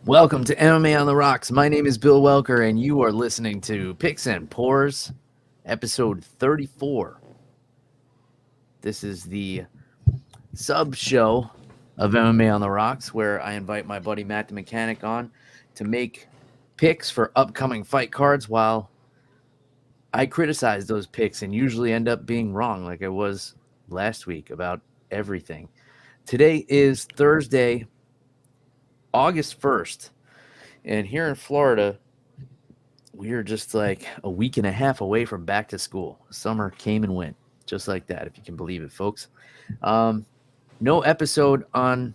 Welcome to MMA on the Rocks. My name is Bill Welker, and you are listening to Picks and Pours, episode 34. This is the sub show of MMA on the Rocks, where I invite my buddy Matt the Mechanic on to make picks for upcoming fight cards while I criticize those picks and usually end up being wrong, like I was last week about everything. Today is Thursday, August 1st, and here in Florida, we are just like a week and a half away from back to school. Summer came and went, just like that, if you can believe it, folks. No episode on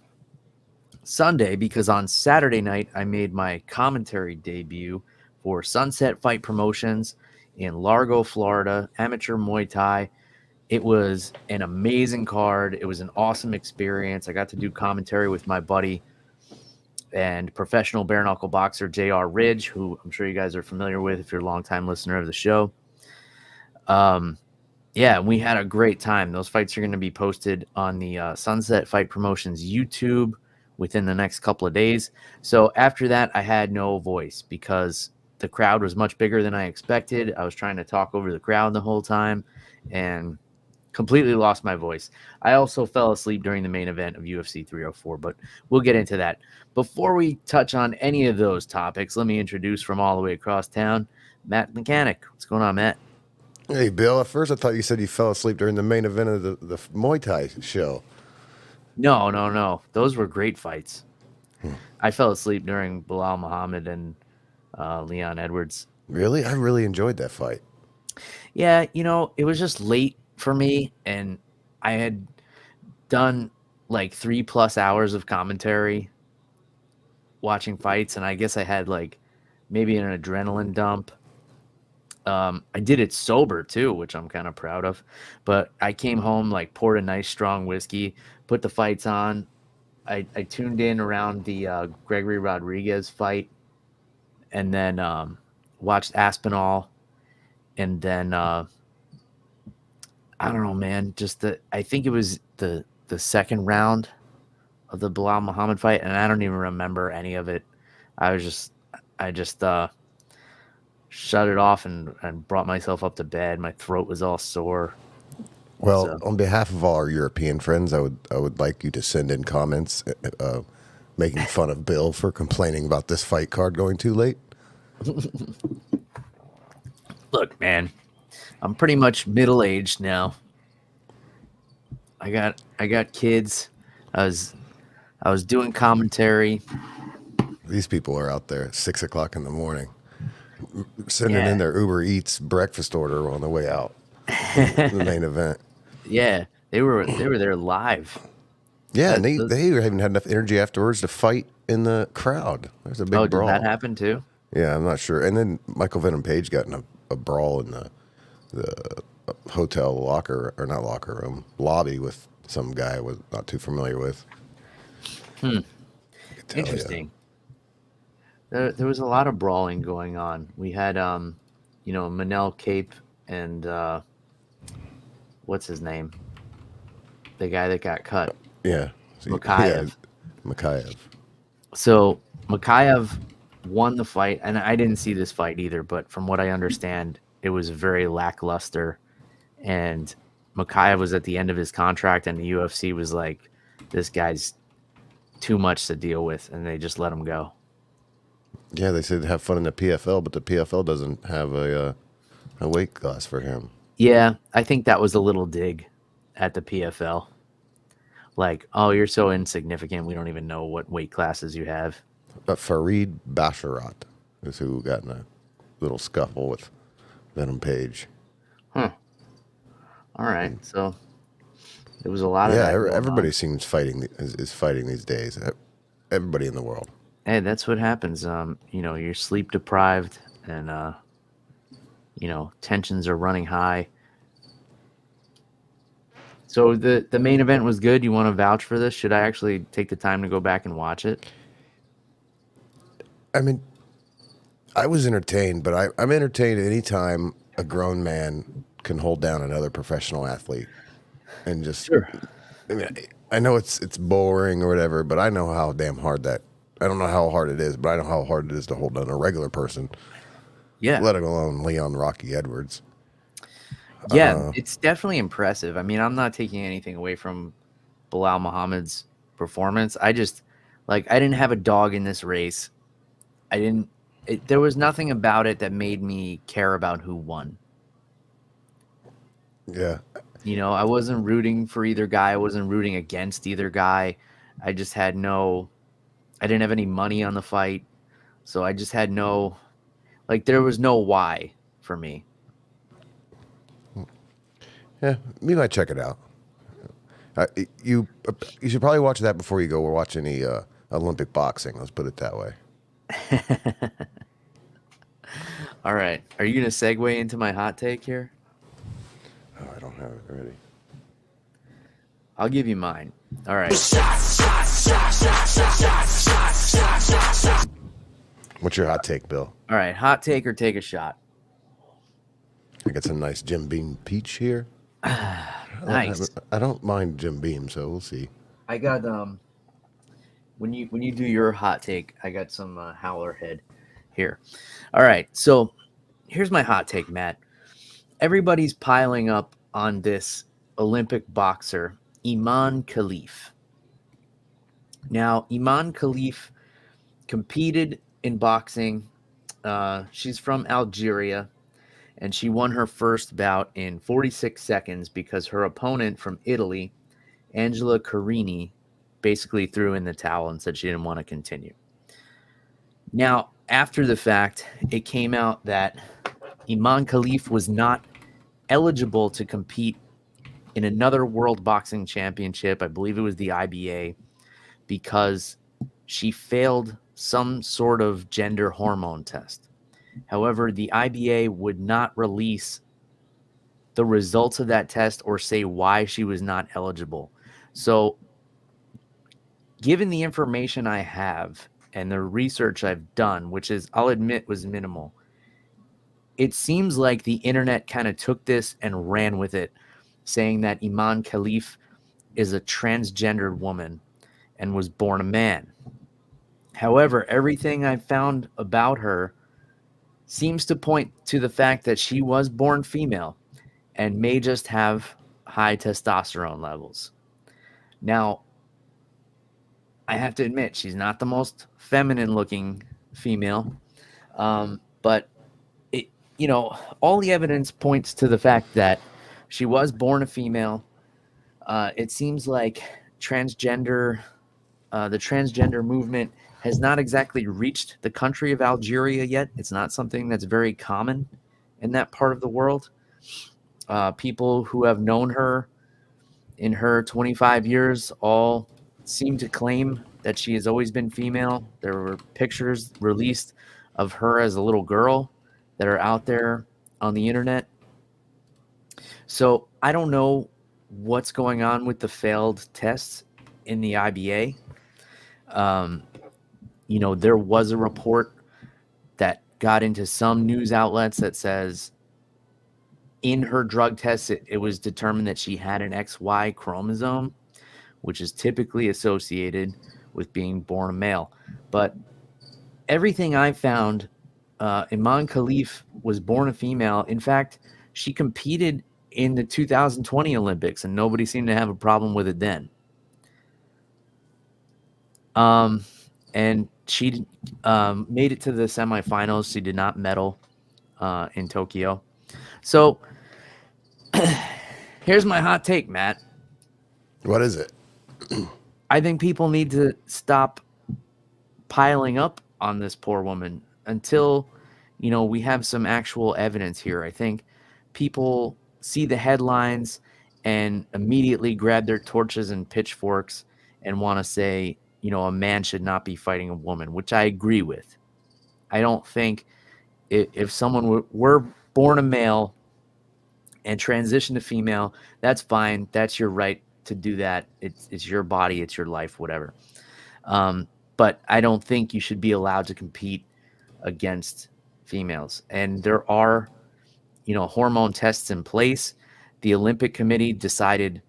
Sunday because on Saturday night, I made my commentary debut for Sunset Fight Promotions in Largo, Florida, amateur Muay Thai. It was an amazing card. It was an awesome experience. I got to do commentary with my buddy and professional bare knuckle boxer J.R. Ridge, who I'm sure you guys are familiar with if you're a longtime listener of the show. Yeah, we had a great time. Those fights are going to be posted on the Sunset Fight Promotions YouTube within the next couple of days. So after that, I had no voice because the crowd was much bigger than I expected. I was trying to talk over the crowd the whole time and completely lost my voice. I also fell asleep during the main event of UFC 304, but we'll get into that. Before we touch on any of those topics, let me introduce from all the way across town, Matt Mechanic. What's going on, Matt? Hey, Bill, at first I thought you said you fell asleep during the main event of the Muay Thai show. No. Those were great fights. I fell asleep during Bilal Muhammad and Leon Edwards. Really? I really enjoyed that fight. Yeah, it was just late for me, and I had done like 3+ hours of commentary watching fights, and I guess I had like maybe an adrenaline dump. I did it sober too, which I'm kind of proud of, but I came home, like poured a nice strong whiskey, put the fights on. I tuned in around the Gregory Rodriguez fight, and then watched Aspinall, and then I don't know, man. I think it was the second round of the Bilal Muhammad fight, and I don't even remember any of it. I just shut it off and brought myself up to bed. My throat was all sore. Well, on behalf of all our European friends, I would like you to send in comments making fun of Bill for complaining about this fight card going too late. Look, man, I'm pretty much middle-aged now. I got kids. I was doing commentary. These people are out there at 6 o'clock in the morning sending in their Uber Eats breakfast order on the way out to the main event. Yeah, they were there live. Yeah, and they haven't had enough energy afterwards to fight in the crowd. There's a big brawl. Did that happen too? Yeah, I'm not sure. And then Michael Venom Page got in a brawl in the hotel locker, or not locker room, lobby with some guy I was not too familiar with. Interesting. There was a lot of brawling going on. We had Manel Cape and what's his name? The guy that got cut. Yeah. Makayev. Yeah, Makayev. So Makayev won the fight, and I didn't see this fight either, but from what I understand, it was very lackluster, and Makayev was at the end of his contract, and the UFC was like, this guy's too much to deal with, and they just let him go. Yeah, they said have fun in the PFL, but the PFL doesn't have a weight class for him. Yeah, I think that was a little dig at the PFL. Like, oh, you're so insignificant, we don't even know what weight classes you have. But Farid Basharat is who got in a little scuffle with Venom Page. All right, so there was a lot of that. Yeah, everybody seems is fighting these days. Everybody in the world. Hey, that's what happens. You're sleep deprived, and tensions are running high. So the main event was good. You want to vouch for this? Should I actually take the time to go back and watch it? I mean, I was entertained, but I'm entertained anytime a grown man can hold down another professional athlete and just. Sure. I mean, I know it's boring or whatever, but I know how damn hard that I don't know how hard it is, but I know how hard it is to hold down a regular person, Yeah. let alone Leon Rocky Edwards. Yeah, it's definitely impressive. I mean, I'm not taking anything away from Bilal Muhammad's performance. I just, like, I didn't have a dog in this race. There was nothing about it that made me care about who won. Yeah. You know, I wasn't rooting for either guy. I wasn't rooting against either guy. I just had I didn't have any money on the fight. So I just had there was no why for me. Yeah, we might check it out. You should probably watch that before you go or watch any Olympic boxing. Let's put it that way. All right. Are you going to segue into my hot take here? Oh, I don't have it ready. I'll give you mine. All right. What's your hot take, Bill? All right. Hot take or take a shot? I got some nice Jim Beam peach here. Nice. I don't mind Jim Beam, so we'll see. I got when you do your hot take, I got some Howler Head here. All right. So here's my hot take, Matt. Everybody's piling up on this Olympic boxer, Iman Khalif. Now, Iman Khalif competed in boxing. She's from Algeria, and she won her first bout in 46 seconds because her opponent from Italy, Angela Carini, basically threw in the towel and said she didn't want to continue. Now, after the fact, it came out that Iman Khalif was not eligible to compete in another World Boxing Championship. I believe it was the IBA, because she failed some sort of gender hormone test. However, the IBA would not release the results of that test or say why she was not eligible. So, given the information I have and the research I've done, which is, I'll admit, was minimal, it seems like the internet kind of took this and ran with it, saying that Iman Khalif is a transgendered woman and was born a man. However, everything I found about her seems to point to the fact that she was born female and may just have high testosterone levels. Now, I have to admit, she's not the most feminine-looking female, but all the evidence points to the fact that she was born a female. It seems like the transgender movement has not exactly reached the country of Algeria yet. It's not something that's very common in that part of the world. People who have known her in her 25 years all seem to claim that she has always been female. There were pictures released of her as a little girl that are out there on the internet. So I don't know what's going on with the failed tests in the IBA. There was a report that got into some news outlets that says in her drug tests, it was determined that she had an XY chromosome, which is typically associated with being born a male. But everything I found, Iman Khalif was born a female. In fact, she competed in the 2020 Olympics, and nobody seemed to have a problem with it then. And she made it to the semifinals. She did not medal in Tokyo. So here's my hot take, Matt. What is it? I think people need to stop piling up on this poor woman until, we have some actual evidence here. I think people see the headlines and immediately grab their torches and pitchforks and want to say, a man should not be fighting a woman, which I agree with. I don't think if someone were born a male and transition to female, that's fine. That's your right to do that. It's your body. It's your life, whatever. But I don't think you should be allowed to compete against females. And there are, hormone tests in place. The Olympic Committee decided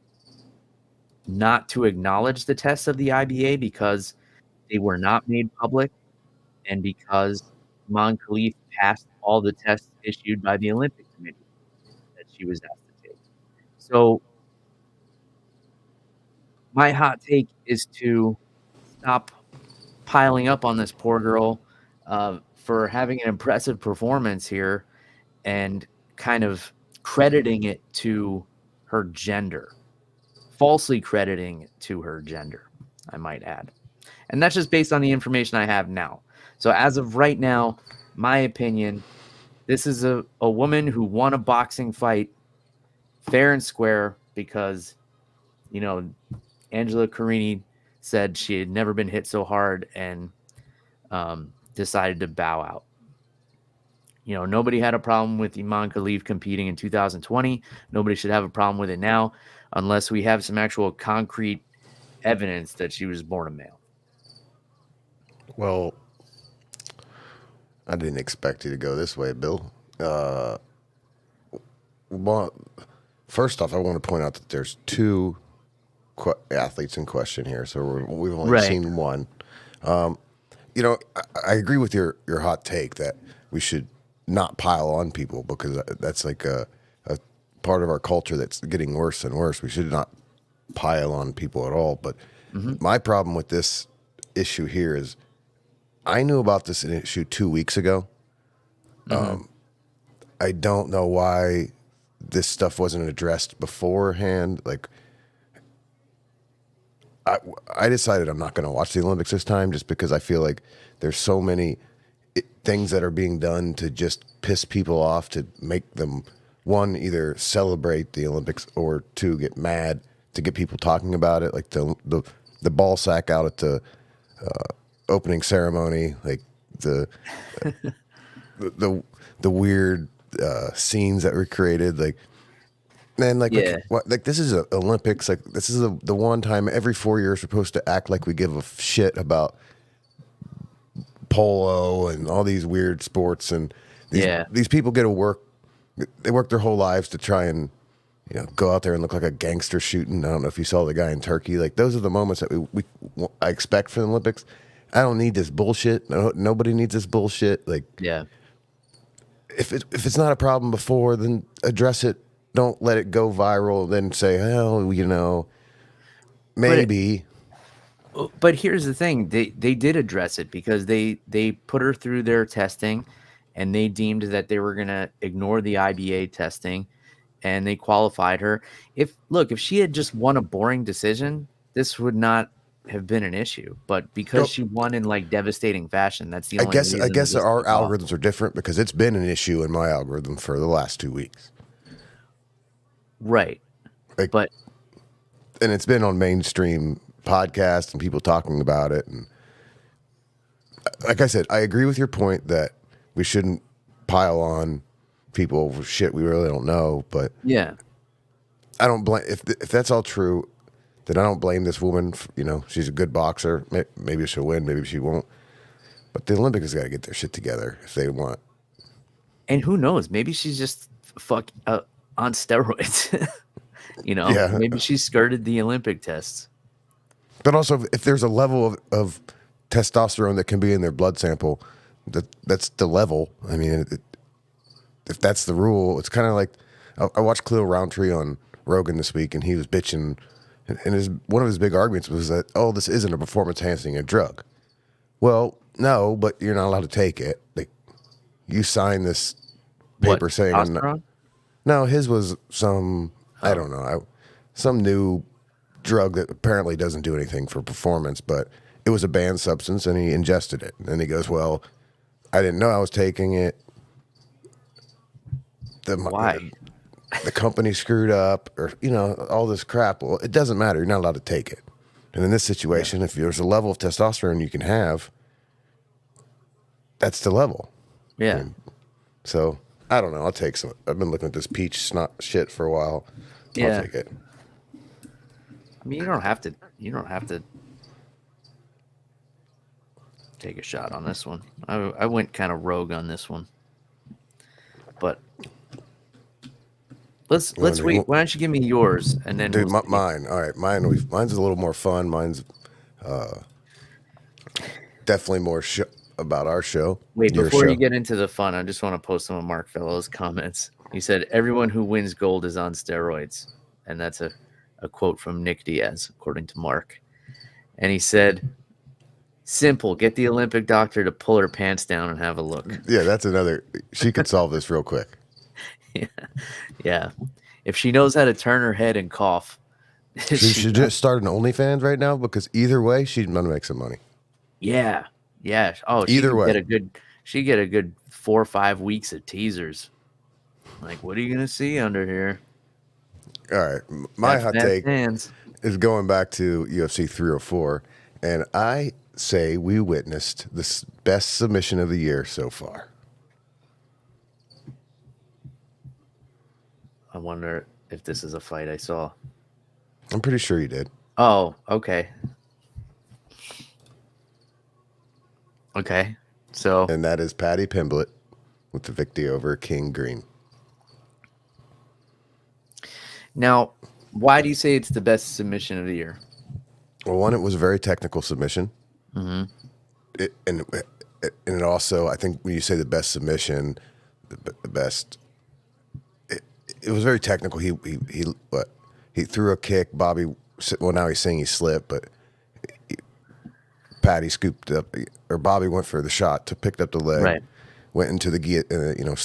not to acknowledge the tests of the IBA because they were not made public, and because Iman Khalif passed all the tests issued by the Olympic Committee that she was asked to take. So my hot take is to stop piling up on this poor girl for having an impressive performance here and kind of crediting it to her gender, falsely crediting it to her gender, I might add. And that's just based on the information I have now. So as of right now, my opinion, this is a woman who won a boxing fight fair and square because, you know, Angela Carini said she had never been hit so hard and decided to bow out. You know, nobody had a problem with Iman Khalif competing in 2020. Nobody should have a problem with it now unless we have some actual concrete evidence that she was born a male. Well, I didn't expect you to go this way, Bill. Well, first off, I want to point out that there's two athletes in question here, so we've only seen one. You know, I agree with your hot take that we should not pile on people because that's like a part of our culture that's getting worse and worse. We should not pile on people at all. But my problem with this issue here is I knew about this issue 2 weeks ago. I don't know why this stuff wasn't addressed beforehand. Like, I decided I'm not going to watch the Olympics this time just because I feel like there's so many things that are being done to just piss people off, to make them, one, either celebrate the Olympics or two, get mad, to get people talking about it. Like the ball sack out at the opening ceremony, like the weird scenes that were created, like. Man, like this is a Olympics. Like this is the one time every 4 years we're supposed to act like we give a shit about polo and all these weird sports. And these people get to work. They work their whole lives to try and go out there and look like a gangster shooting. I don't know if you saw the guy in Turkey. Like those are the moments that I expect from the Olympics. I don't need this bullshit. Nobody needs this bullshit. Like if it's not a problem before, then address it. Don't let it go viral. Then say, "Oh, maybe." But here's the thing: they did address it because they put her through their testing, and they deemed that they were going to ignore the IBA testing, and they qualified her. If she had just won a boring decision, this would not have been an issue. But because she won in like devastating fashion, that's the only reason. I guess our algorithms are different because it's been an issue in my algorithm for the last 2 weeks. Right. And it's been on mainstream podcasts and people talking about it. And like I said, I agree with your point that we shouldn't pile on people over shit we really don't know. But I don't blame if that's all true. Then I don't blame this woman. She's a good boxer. Maybe she'll win. Maybe she won't. But the Olympics got to get their shit together if they want. And who knows? Maybe she's just on steroids. Maybe she skirted the Olympic tests. But also, if there's a level of testosterone that can be in their blood sample, that's the level. I mean, if that's the rule, it's kind of like I watched Cleo Roundtree on Rogan this week, and he was bitching, and one of his big arguments was that this isn't a performance enhancing drug. Well, no, but you're not allowed to take it. Like you sign this paper saying. Testosterone? No, his was some, I don't know, some new drug that apparently doesn't do anything for performance, but it was a banned substance and he ingested it. And he goes, well, I didn't know I was taking it. Why? The company screwed up or, all this crap. Well, it doesn't matter. You're not allowed to take it. And in this situation, if there's a level of testosterone you can have, that's the level. Yeah. So... I don't know. I'll take some. I've been looking at this peach snot shit for a while. I'll take it. I mean, you don't have to take a shot on this one. I went kind of rogue on this one, but let's wait. Why don't you give me yours and then mine? All right, mine's a little more fun. Mine's definitely more about our show. Wait, your before show. you get into the fun, I just want to post some of Mark Fellow's comments. He said, "Everyone who wins gold is on steroids," and that's a quote from Nick Diaz, according to Mark. And he said, "Simple, get the Olympic doctor to pull her pants down and have a look." Yeah, that's another. She could solve this real quick. Yeah. If she knows how to turn her head and cough. She should just start an OnlyFans right now, because either way, she's going to make some money. Yeah. Yeah. Oh, either way. She'd get a good 4 or 5 weeks of teasers. Like, what are you going to see under here? All right. My hot take hands. is going back to UFC 304, and I say we witnessed the best submission of the year so far. I wonder if this is a fight I saw. I'm pretty sure you did. Oh, okay. Okay. So, and that is Paddy Pimblett with the victory over King Green. Now, why do you say it's the best submission of the year? Well, one, it was a very technical submission. Mm-hmm. And it also, I think when you say the best submission, the best, it was very technical. He threw a kick. Bobby, well, now he's saying he slipped, but Paddy scooped up, or Bobby went for the shot, picked up the leg, right. Went into the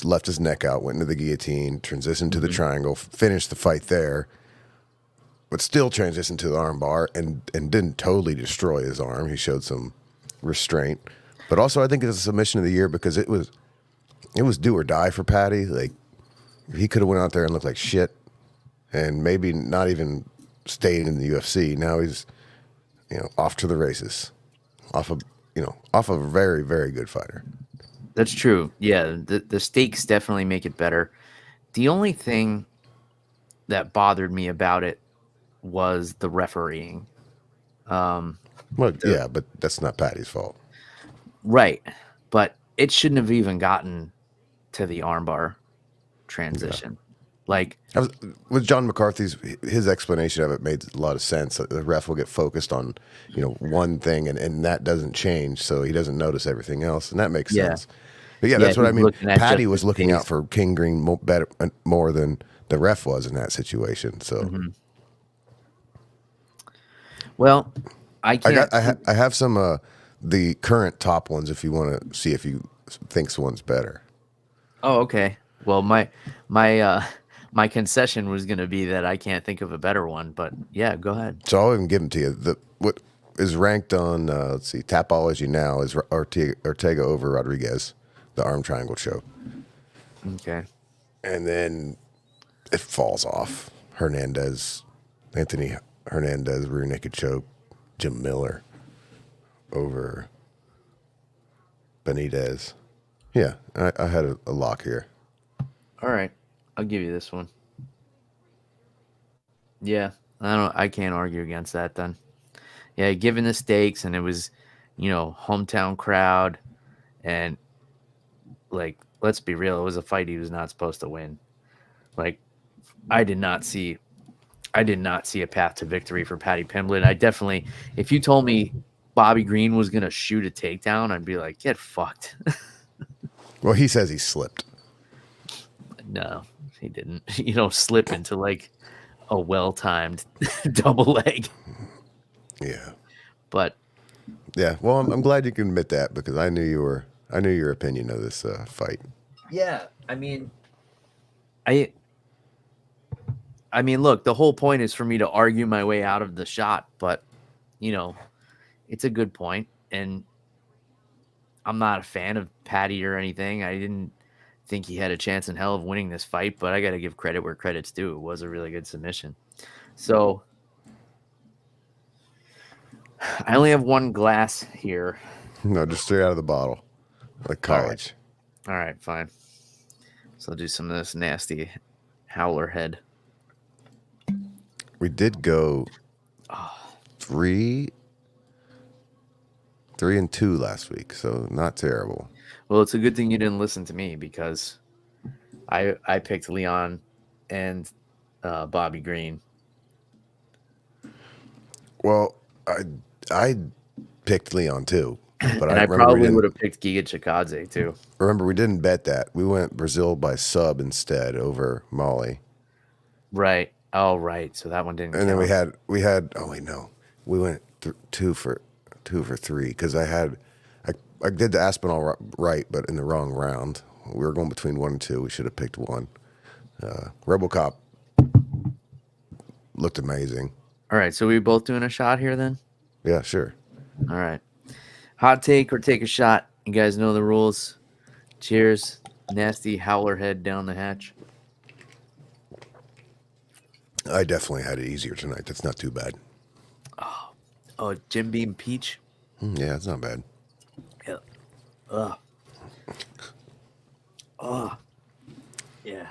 left his neck out, went into the guillotine, transitioned to the triangle, finished the fight there, but still transitioned to the arm bar and didn't totally destroy his arm. He showed some restraint, but also I think it's a submission of the year because it was do or die for Paddy. Like, he could have went out there and looked like shit, and maybe not even stayed in the UFC. Now he's off to the races, off of a very, very good fighter. That's true. Yeah, the stakes definitely make it better. The only thing that bothered me about it was the refereeing. Well, yeah, but that's not Paddy's fault. Right. But it shouldn't have even gotten to the armbar transition. Yeah. With John McCarthy's, his explanation of it made a lot of sense. The ref will get focused on, one thing, and that doesn't change, so he doesn't notice everything else, and that makes sense. But that's what I mean. Paddy was looking out for King Green more than the ref was in that situation. So, well, I can't. I have some the current top ones if you want to see if you think one's better. Oh, okay. Well, my concession was going to be that I can't think of a better one, but yeah, go ahead. So I'll even give them to you. What is ranked on, let's see, Tapology now is Ortega over Rodriguez, the arm triangle choke. Okay. And then it falls off. Anthony Hernandez, rear naked choke. Jim Miller over Benitez. Yeah, I had a lock here. All right, I'll give you this one. Yeah, I can't argue against that then. Yeah, given the stakes, and it was, hometown crowd, and let's be real, it was a fight he was not supposed to win. I did not see a path to victory for Paddy Pimblett. I definitely, if you told me Bobby Green was gonna shoot a takedown, I'd be like, get fucked. Well, he says he slipped. No, he didn't. You don't slip into a well-timed double leg. Yeah. But yeah, well, I'm glad you can admit that, because I knew your opinion of this fight. Yeah, I mean, look, the whole point is for me to argue my way out of the shot, but it's a good point, and I'm not a fan of Paddy or anything. I didn't think he had a chance in hell of winning this fight, but I got to give credit where credit's due. It was a really good submission. So I only have one glass here. No, just straight out of the bottle, like college. All right, fine. So I'll do some of this nasty howler head. We did go 3-2 last week, so not terrible. Well, it's a good thing you didn't listen to me, because I picked Leon and Bobby Green. Well, I picked Leon too, But And I I remember we probably would didn't have picked Giga Chikadze too. remember we didn't bet that. We went Brazil by sub instead over Molly. Right. Oh, right. So that one didn't And count. then we had oh wait no, we went 2 for 3 because I did the Aspinall right, but in the wrong round. We were going between 1 and 2. We should have picked 1. RoboCop looked amazing. All right. So we both doing a shot here then? Yeah, sure. All right. Hot take or take a shot. You guys know the rules. Cheers. Nasty howler head down the hatch. I definitely had it easier tonight. That's not too bad. Oh, Jim Beam Peach. Yeah, it's not bad. Yeah. Ugh. Oh. Yeah.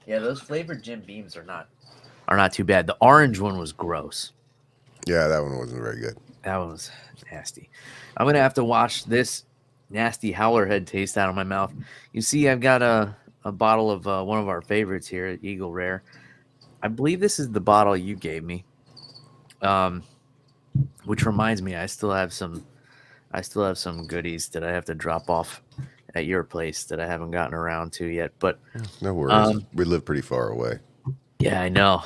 Yeah, those flavored Jim Beams are not too bad. The orange one was gross. Yeah, that one wasn't very good. That one was nasty. I'm gonna have to wash this nasty howler head taste out of my mouth. You see, I've got a bottle of one of our favorites here at Eagle Rare. I believe this is the bottle you gave me. Which reminds me, I still have some goodies that I have to drop off at your place that I haven't gotten around to yet. But No worries. We live pretty far away. yeah, I know.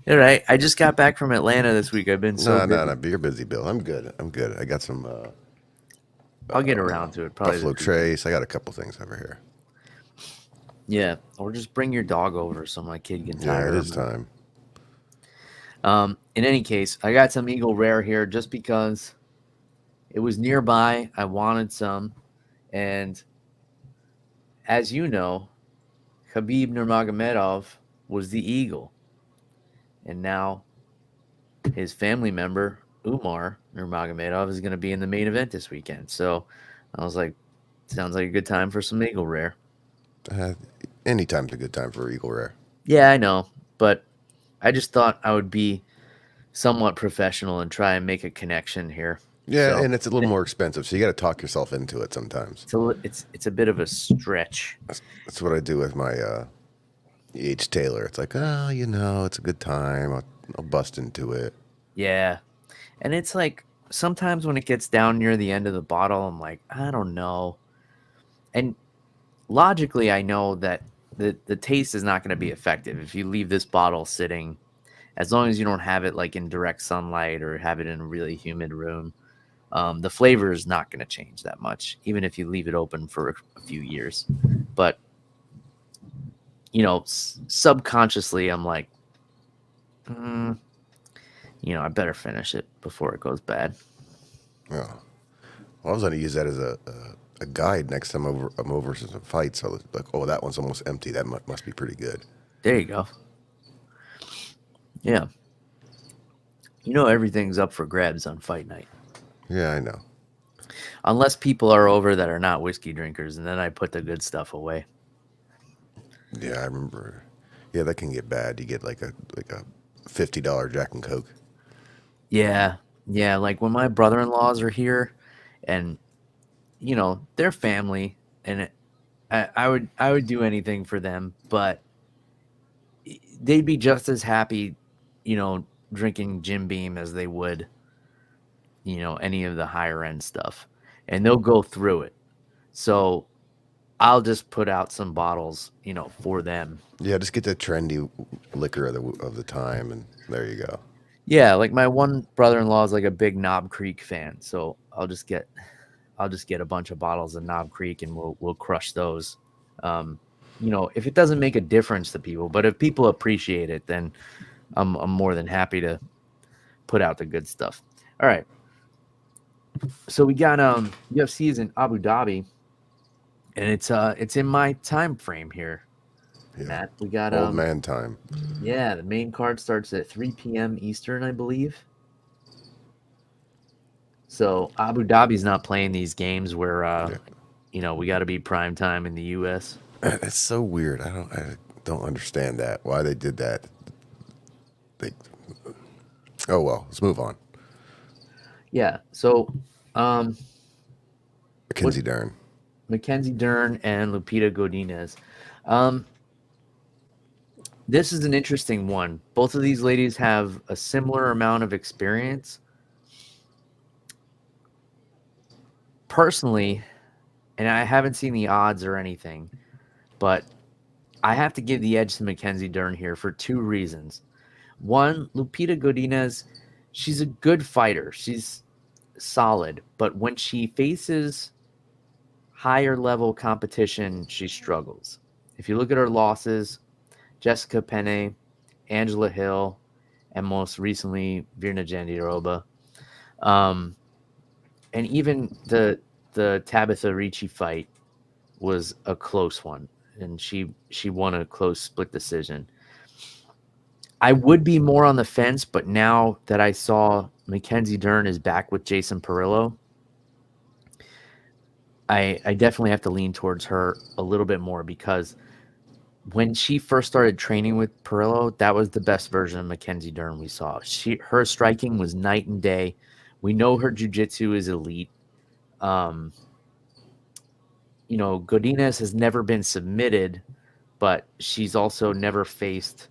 All right, I just got back from Atlanta this week. I've been so busy. No. You're busy, Bill. I'm good. I got some I'll get around to it. Probably Buffalo Trace. I got a couple things over here. Yeah, or just bring your dog over so my kid can tire. Yeah, it is time. In any case, I got some Eagle Rare here just because it was nearby. I wanted some, and as you know, Khabib Nurmagomedov was the Eagle, and now his family member Umar Nurmagomedov is going to be in the main event this weekend. So I was like, sounds like a good time for some Eagle Rare. Anytime's a good time for Eagle Rare. Yeah, I know, but I just thought I would be somewhat professional and try and make a connection here. Yeah, So, and it's a little more expensive, so you got to talk yourself into it sometimes. it's a bit of a stretch. That's what I do with my E.H. Taylor. It's like, oh, it's a good time. I'll bust into it. Yeah, and it's like sometimes when it gets down near the end of the bottle, I'm like, I don't know. And logically, I know that the taste is not going to be effective if you leave this bottle sitting, as long as you don't have it like in direct sunlight or have it in a really humid room. The flavor is not going to change that much, even if you leave it open for a few years. But, subconsciously, I'm like, I better finish it before it goes bad. Yeah. Well, I was going to use that as a guide next time I'm over to some fights. I was like, oh, that one's almost empty. That must be pretty good. There you go. Yeah. Everything's up for grabs on fight night. Yeah, I know. Unless people are over that are not whiskey drinkers, and then I put the good stuff away. Yeah, I remember. Yeah, that can get bad. You get like a $50 Jack and Coke. Yeah. Yeah, like when my brother-in-laws are here and they're family, and I would do anything for them, but they'd be just as happy, drinking Jim Beam as they would, any of the higher end stuff, and they'll go through it. So I'll just put out some bottles, for them. Yeah, just get the trendy liquor of the time, and there you go. Yeah, like my one brother-in-law is like a big Knob Creek fan, so I'll just get a bunch of bottles of Knob Creek, and we'll crush those. If it doesn't make a difference to people, but if people appreciate it, then I'm more than happy to put out the good stuff. All right. So we got UFC is in Abu Dhabi, and it's in my time frame here. Yeah. Matt, we got old man time. Yeah, the main card starts at 3 p.m. Eastern, I believe. So Abu Dhabi's not playing these games where we got to be prime time in the U.S. That's so weird. I don't understand that. Why they did that. Oh well, let's move on. Yeah. So Mackenzie Dern and Lupita Godinez. This is an interesting one. Both of these ladies have a similar amount of experience. personally, and I haven't seen the odds or anything, but I have to give the edge to Mackenzie Dern here for two reasons. One, Lupita Godinez, she's a good fighter. She's solid, but when she faces higher level competition, she struggles. If you look at her losses, Jessica Penne, Angela Hill, and most recently Virna Jandiroba, and even the Tabitha Ricci fight was a close one, and she won a close split decision. I would be more on the fence, but now that I saw Mackenzie Dern is back with Jason Perillo, I definitely have to lean towards her a little bit more, because when she first started training with Perillo, that was the best version of Mackenzie Dern we saw. Her striking was night and day. We know her jiu-jitsu is elite. Godinez has never been submitted, but she's also never faced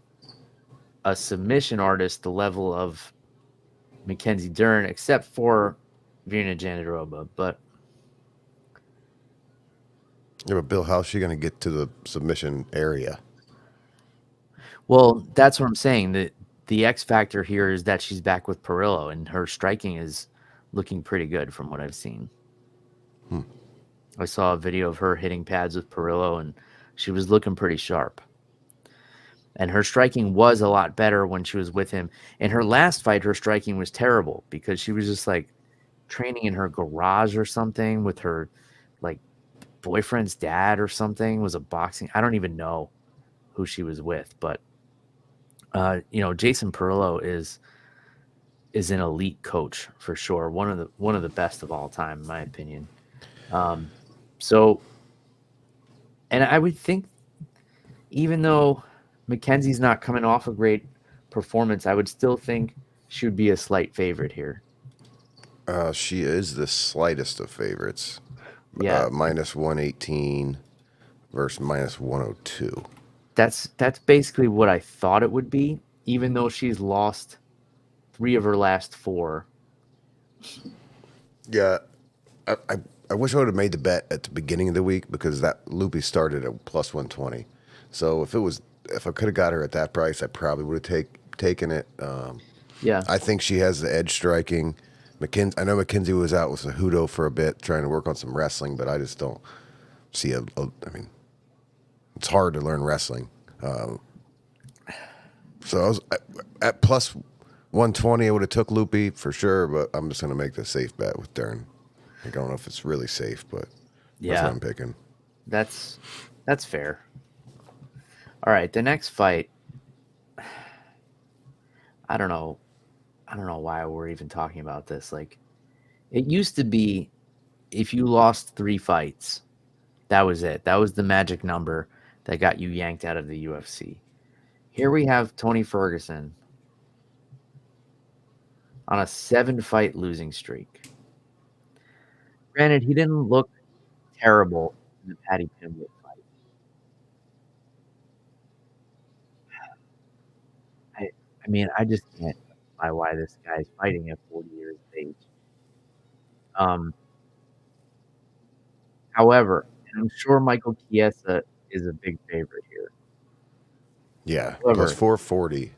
a submission artist the level of Mackenzie Dern, except for Virna Jandiroba. But Yeah, but Bill, how's she going to get to the submission area? well, that's what I'm saying. The X factor here is that she's back with Perillo, and her striking is looking pretty good from what I've seen. I saw a video of her hitting pads with Perillo, and she was looking pretty sharp. And her striking was a lot better when she was with him. In her last fight, her striking was terrible because she was just like training in her garage or something with her like boyfriend's dad or something, was a boxing. I don't even know who she was with, but Jason Perillo is an elite coach for sure. One of the best of all time, in my opinion. So, and I would think, even though Mackenzie's not coming off a great performance, I would still think she would be a slight favorite here. She is the slightest of favorites. Yeah. Minus 118 versus minus 102. That's basically what I thought it would be, even though she's lost 3 of her last 4. Yeah, I wish I would have made the bet at the beginning of the week, because that Loopy started at plus 120. So if I could have got her at that price, I probably would have taken it. Yeah. I think she has the edge striking. I know Mackenzie was out with Cejudo for a bit, trying to work on some wrestling, but I just don't see I mean, it's hard to learn wrestling. So I was at plus 120. I would have took Loopy for sure, but I'm just going to make the safe bet with Dern. I don't know if it's really safe, but that's what I'm picking. That's fair. All right, the next fight. I don't know why we're even talking about this. Like, it used to be, if you lost 3 fights, that was it. That was the magic number that got you yanked out of the UFC. Here we have Tony Ferguson on a 7-fight losing streak. Granted, he didn't look terrible in the Paddy Pimblett fight. I mean, I just can't justify why this guy's fighting at 40 years of age. However, and I'm sure Michael Chiesa is a big favorite here. Yeah, However, plus 440.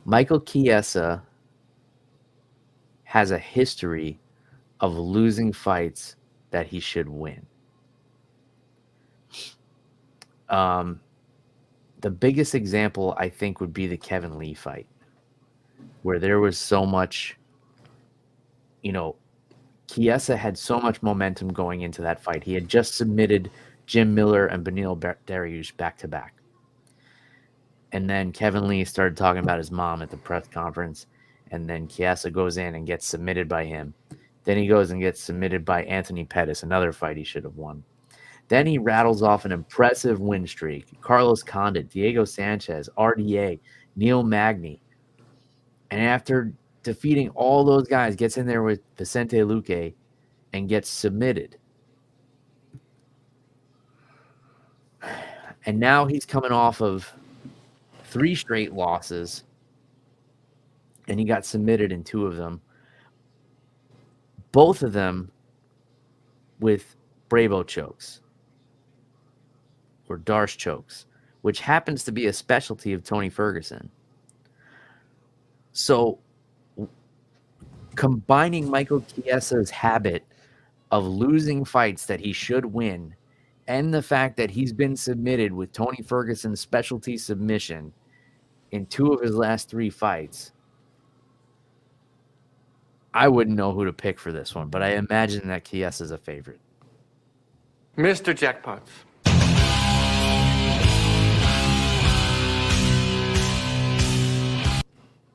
Michael Chiesa has a history of losing fights that he should win. The biggest example, I think, would be the Kevin Lee fight, where there was so much, Chiesa had so much momentum going into that fight. He had just submitted Jim Miller and Beneil Dariush back to back. And then Kevin Lee started talking about his mom at the press conference, and then Chiesa goes in and gets submitted by him. Then he goes and gets submitted by Anthony Pettis, another fight he should have won. Then he rattles off an impressive win streak. Carlos Condit, Diego Sanchez, RDA, Neil Magny. And after defeating all those guys, gets in there with Vicente Luque and gets submitted. And now he's coming off of 3 straight losses, and he got submitted in 2 of them both of them with Bravo chokes or Darce chokes, which happens to be a specialty of Tony Ferguson. So combining Michael Chiesa's habit of losing fights that he should win and the fact that he's been submitted with Tony Ferguson's specialty submission in 2 of his last 3 fights, I wouldn't know who to pick for this one, but I imagine that Chiesa's a favorite. Mr. Jackpots.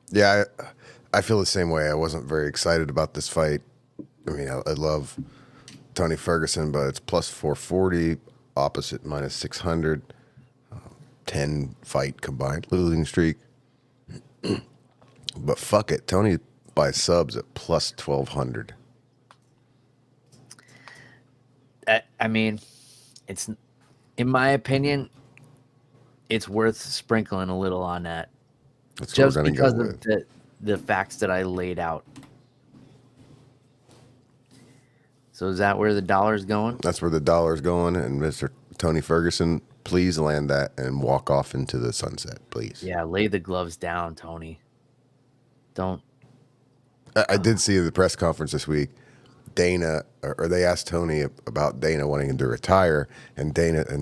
Yeah, I feel the same way. I wasn't very excited about this fight. I mean, I love Tony Ferguson, but it's plus 440, opposite minus 600, 10 fight combined losing streak. But fuck it, Tony by subs at plus 1200. I mean, it's, in my opinion, it's worth sprinkling a little on that. That's just because of the facts that I laid out. So is that where the dollar's going? That's where the dollar's going. And Mr. Tony Ferguson, please land that and walk off into the sunset, please. Yeah, lay the gloves down, Tony. Don't. I did see the press conference this week. Dana, or they asked Tony about Dana wanting him to retire, and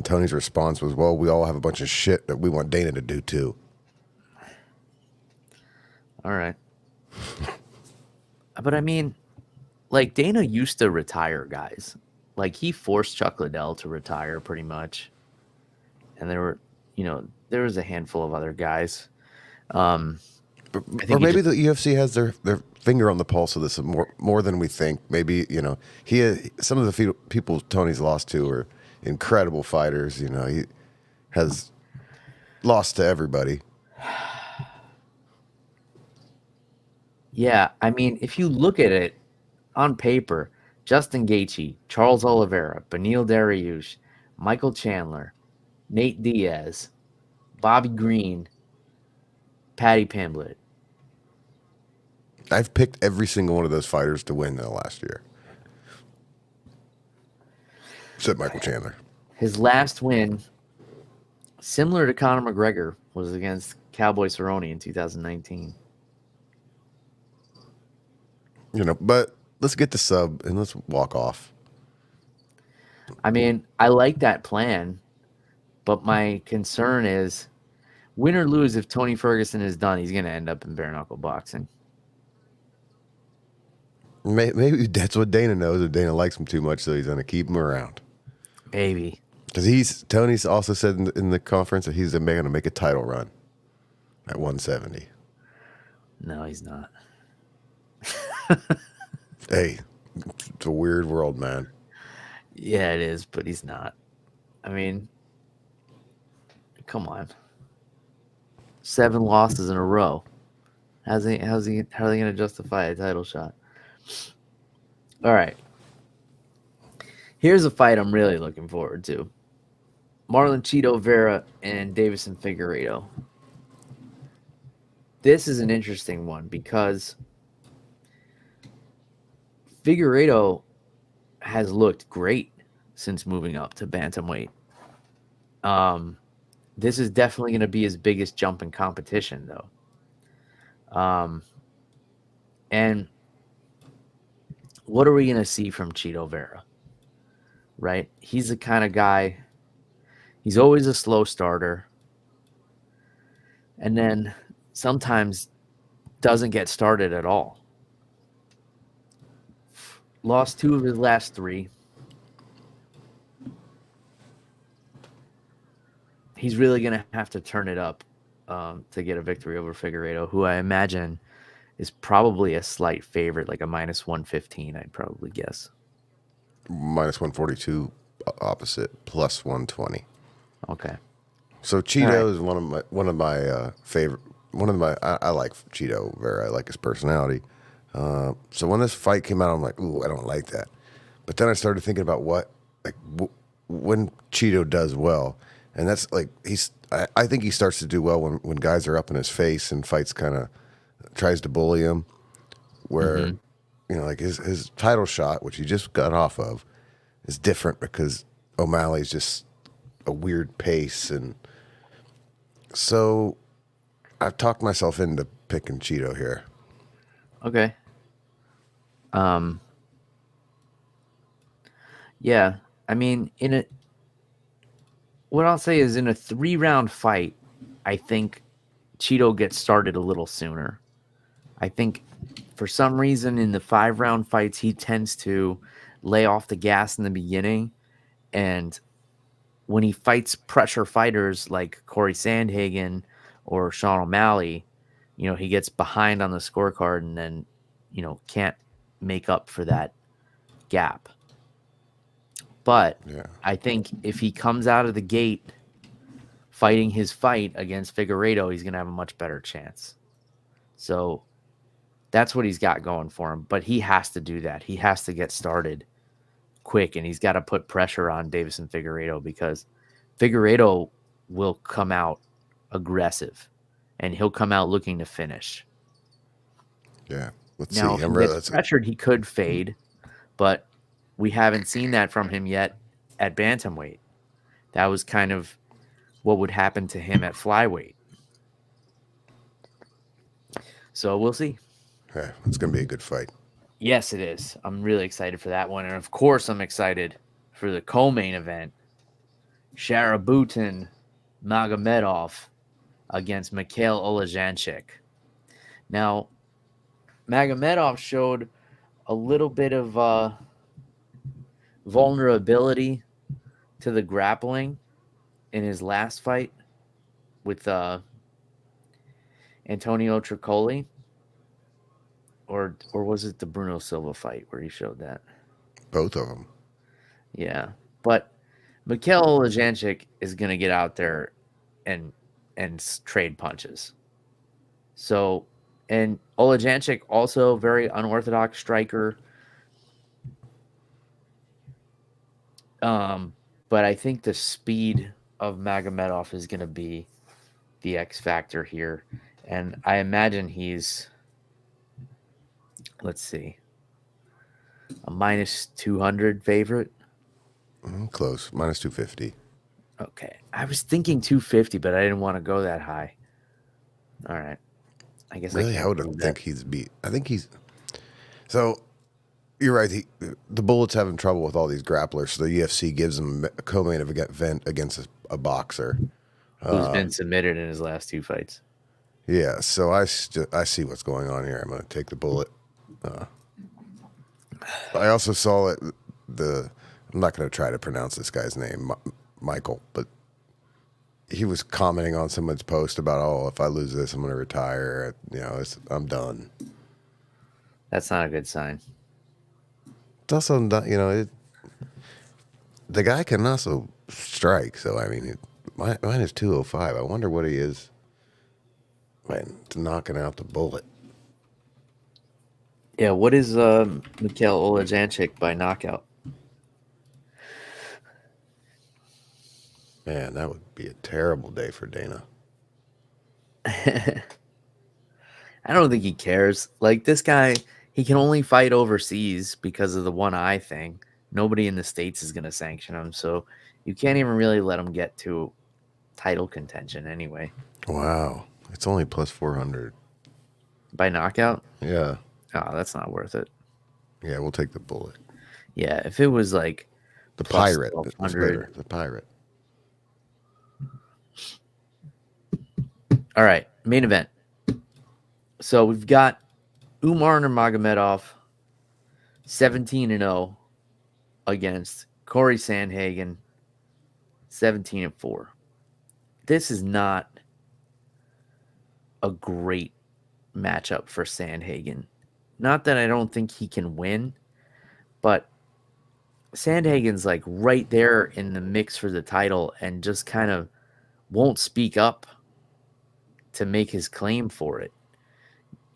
Tony's response was, "Well, we all have a bunch of shit that we want Dana to do too." All right. But I mean, like, Dana used to retire guys. Like, he forced Chuck Liddell to retire pretty much. And there was a handful of other guys. Or maybe the UFC has their finger on the pulse of this more than we think. Maybe, some of the people Tony's lost to are incredible fighters. He has lost to everybody. Yeah, I mean, if you look at it on paper, Justin Gaethje, Charles Oliveira, Beneil Dariush, Michael Chandler, Nate Diaz, Bobby Green, Paddy Pimblett. I've picked every single one of those fighters to win in the last year. Except Michael Chandler. His last win, similar to Conor McGregor, was against Cowboy Cerrone in 2019. But let's get the sub and let's walk off. I mean, I like that plan, but my concern is, win or lose, if Tony Ferguson is done, he's going to end up in bare knuckle boxing. Maybe that's what Dana knows, and Dana likes him too much, so he's going to keep him around. Maybe. Because Tony's also said in the conference that he's going to make a title run at 170. No, he's not. Hey, it's a weird world, man. Yeah, it is, but he's not. I mean, come on. 7 losses in a row. How are they going to justify a title shot? All right. Here's a fight I'm really looking forward to. Marlon Chito Vera and Davison Figueiredo. This is an interesting one because Figueiredo has looked great since moving up to bantamweight. This is definitely going to be his biggest jump in competition, though. And what are we going to see from Chito Vera? Right? He's the kind of guy, he's always a slow starter. And then sometimes doesn't get started at all. Lost 2 of his last 3. He's really going to have to turn it up to get a victory over Figueiredo, who I imagine is probably a slight favorite, like a minus 115, I'd probably guess. Minus 142 opposite, plus 120. Okay. So Chito is one of my favorite. I like Chito Vera. I like his personality. So when this fight came out, I'm like, ooh, I don't like that. But then I started thinking about when Chito does well, and that's like I think he starts to do well when guys are up in his face and fights kind of tries to bully him, where like his title shot, which he just got off of, is different because O'Malley's just a weird pace. And so I've talked myself into picking Cheeto here. Okay. Yeah. I mean, what I'll say is in a 3-round fight, I think Cheeto gets started a little sooner. I think for some reason in the 5-round fights, he tends to lay off the gas in the beginning. And when he fights pressure fighters like Cory Sandhagen or Sean O'Malley, he gets behind on the scorecard and then, can't make up for that gap. But I think if he comes out of the gate fighting his fight against Figueiredo, he's going to have a much better chance. So that's what he's got going for him. But he has to do that. He has to get started quick, and he's got to put pressure on Deiveson Figueiredo because Figueiredo will come out aggressive, and he'll come out looking to finish. Yeah, let's now, see. If he gets pressured, he could fade, but we haven't seen that from him yet at bantamweight. That was kind of what would happen to him at flyweight. So we'll see. Yeah, it's going to be a good fight. Yes, it is. I'm really excited for that one. And of course, I'm excited for the co-main event. Sharabutin Magomedov against Mikhail Olajanchik. Now, Magomedov showed a little bit of vulnerability to the grappling in his last fight with Antonio Tricoli. Or was it the Bruno Silva fight where he showed that? Both of them. Yeah. But Mikhail Olajanchik is going to get out there and trade punches. So, and Olajanchik also very unorthodox striker. But I think the speed of Magomedov is going to be the X factor here. And I imagine he's, let's see, a minus 200 favorite. Close. Minus 250. Okay. I was thinking 250, but I didn't want to go that high. All right. I guess really, I would think he's beat. I think he's. So, you're right. The Bullet's having trouble with all these grapplers, so the UFC gives him a co-main event against a boxer who's been submitted in his last 2 fights. Yeah, so I see what's going on here. I'm going to take the Bullet. I also saw it. I'm not going to try to pronounce this guy's name, Michael, but he was commenting on someone's post about, oh, if I lose this, I'm going to retire. I'm done. That's not a good sign. It's also not, the guy can also strike. So, I mean, mine is 205. I wonder what he is. Man, knocking out the Bullet. Yeah, what is Mikhail Olajanchik by knockout? Man, that would be a terrible day for Dana. I don't think he cares. Like, this guy, he can only fight overseas because of the one eye thing. Nobody in the States is going to sanction him, so you can't even really let him get to title contention anyway. Wow. It's only plus 400. By knockout? Yeah. Oh, that's not worth it. Yeah, we'll take the Bullet. Yeah, if it was like the Pirate. The Pirate. All right, main event. So we've got Umar Nurmagomedov 17-0 against Cory Sandhagen 17-4. This is not a great matchup for Sandhagen. Not that I don't think he can win, but Sandhagen's like right there in the mix for the title and just kind of won't speak up to make his claim for it.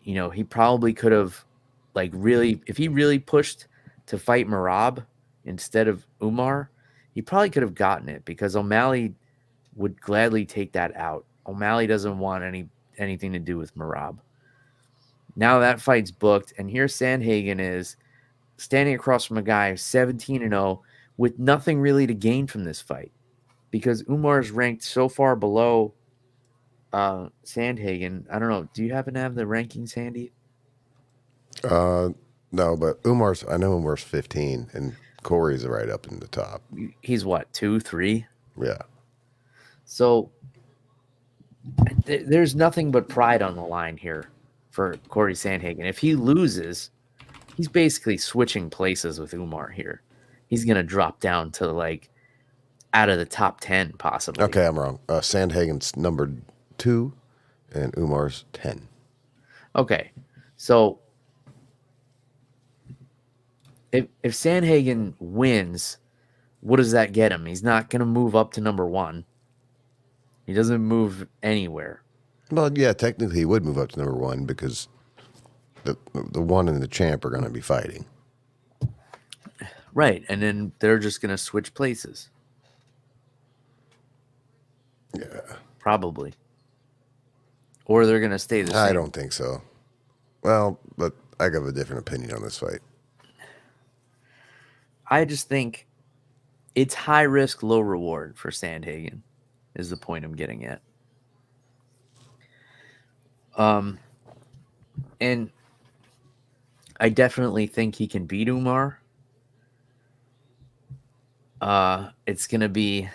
He probably could have, like, really, if he really pushed to fight Merab instead of Umar, he probably could have gotten it because O'Malley would gladly take that out. O'Malley doesn't want anything to do with Merab. Now that fight's booked, and here Sandhagen is standing across from a guy 17-0 with nothing really to gain from this fight because Umar is ranked so far below Sandhagen. I don't know. Do you happen to have the rankings handy? No, but I know Umar's 15, and Cory's right up in the top. He's what, 2, 3? Yeah. So there's nothing but pride on the line here for Cory Sandhagen. If he loses, he's basically switching places with Umar here. He's going to drop down to like out of the top 10 possibly. Okay, I'm wrong. Sandhagen's number 2 and Umar's 10. Okay. So if Sandhagen wins, what does that get him? He's not going to move up to number 1. He doesn't move anywhere. Well, yeah, technically he would move up to number 1 because the 1 and the champ are going to be fighting. Right, and then they're just going to switch places. Yeah. Probably. Or they're going to stay the same. I don't think so. Well, but I have a different opinion on this fight. I just think it's high risk, low reward for Sandhagen is the point I'm getting at. And I definitely think he can beat Umar. It's gonna be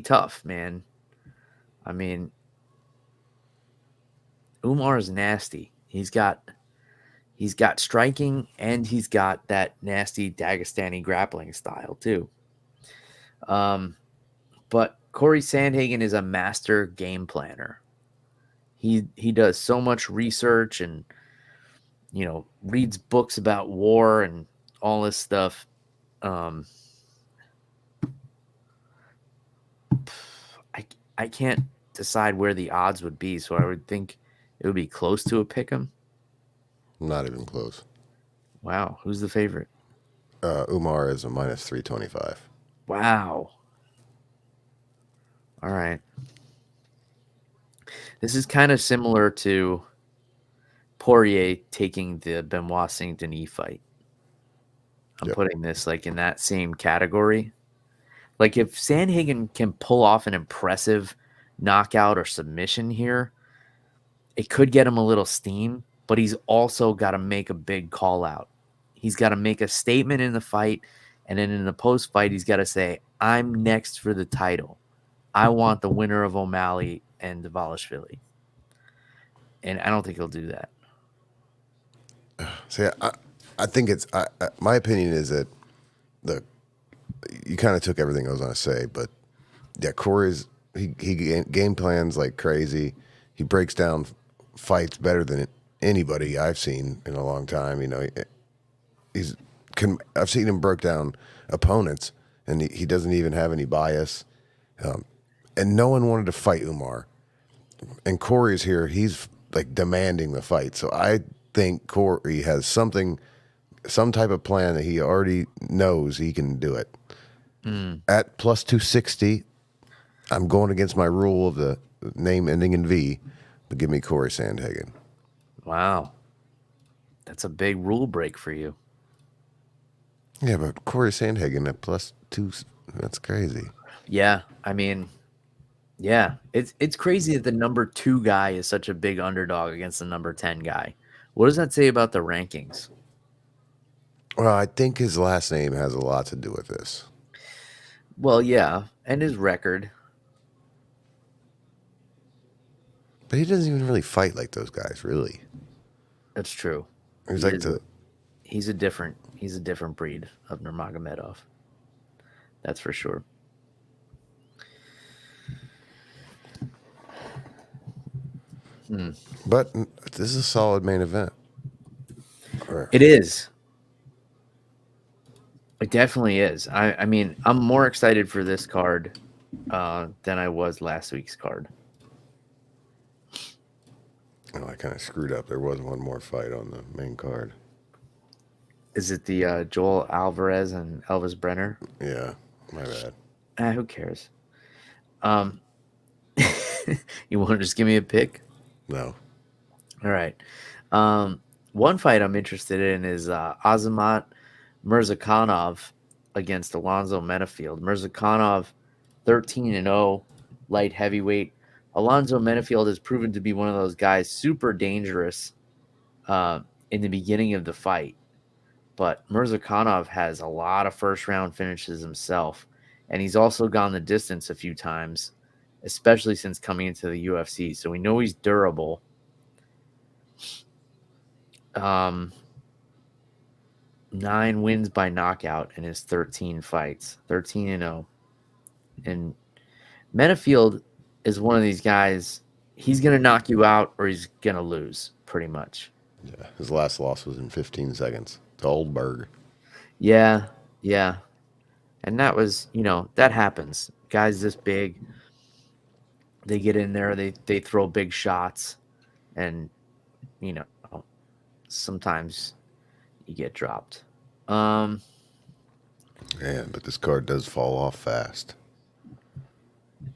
tough, man. I mean, Umar is nasty. He's got striking and he's got that nasty Dagestani grappling style too. But Cory Sandhagen is a master game planner. He does so much research and reads books about war and all this stuff. I can't decide where the odds would be, so I would think it would be close to a pick'em. Not even close. Wow, who's the favorite? Umar is a minus 325. Wow. All right. This is kind of similar to Poirier taking the Benoit Saint-Denis fight. I'm putting this like in that same category. Like if Sandhagen can pull off an impressive knockout or submission here, it could get him a little steam, but he's also got to make a big call out. He's got to make a statement in the fight, and then in the post-fight, he's got to say, I'm next for the title. I want the winner of O'Malley and Dvalishvili. And I don't think he'll do that. See, I think it's my opinion is that you kind of took everything I was going to say, but yeah, Cory's he game plans like crazy. He breaks down fights better than anybody I've seen in a long time. I've seen him break down opponents, and he doesn't even have any bias. And no one wanted to fight Umar, and Cory's here. He's like demanding the fight. So I think Cory has some type of plan that he already knows he can do it. At plus 260, I'm going against my rule of the name ending in V, but give me Cory Sandhagen. Wow. That's a big rule break for you. Yeah, but Cory Sandhagen at plus 2, that's crazy. Yeah, I mean, yeah, it's crazy that the number 2 guy is such a big underdog against the number 10 guy. What does that say about the rankings? Well, I think his last name has a lot to do with this. Well, yeah, and his record. But he doesn't even really fight like those guys, really. That's true. He's a different breed of Nurmagomedov. That's for sure. But this is a solid main event. It is. It definitely is. I mean, I'm more excited for this card than I was last week's card. Oh, I kind of screwed up. There was one more fight on the main card. Is it the Joel Alvarez and Elvis Brenner? Yeah, my bad. Who cares? You want to just give me a pick? No. All right. One fight I'm interested in is Azamat Mirzakhanov against Alonzo Menafield. Mirzakhanov, 13-0, light heavyweight. Alonzo Menafield has proven to be one of those guys super dangerous in the beginning of the fight. But Mirzakhanov has a lot of first-round finishes himself, and he's also gone the distance a few times, especially since coming into the UFC. So we know he's durable. 9 wins by knockout in his 13 fights, 13-0. And Menafield is one of these guys, he's going to knock you out or he's going to lose, pretty much. Yeah, his last loss was in 15 seconds to Oldberg. Yeah. And that was, that happens. Guys this big, they get in there, they throw big shots, and, sometimes you get dropped. Yeah, but this card does fall off fast.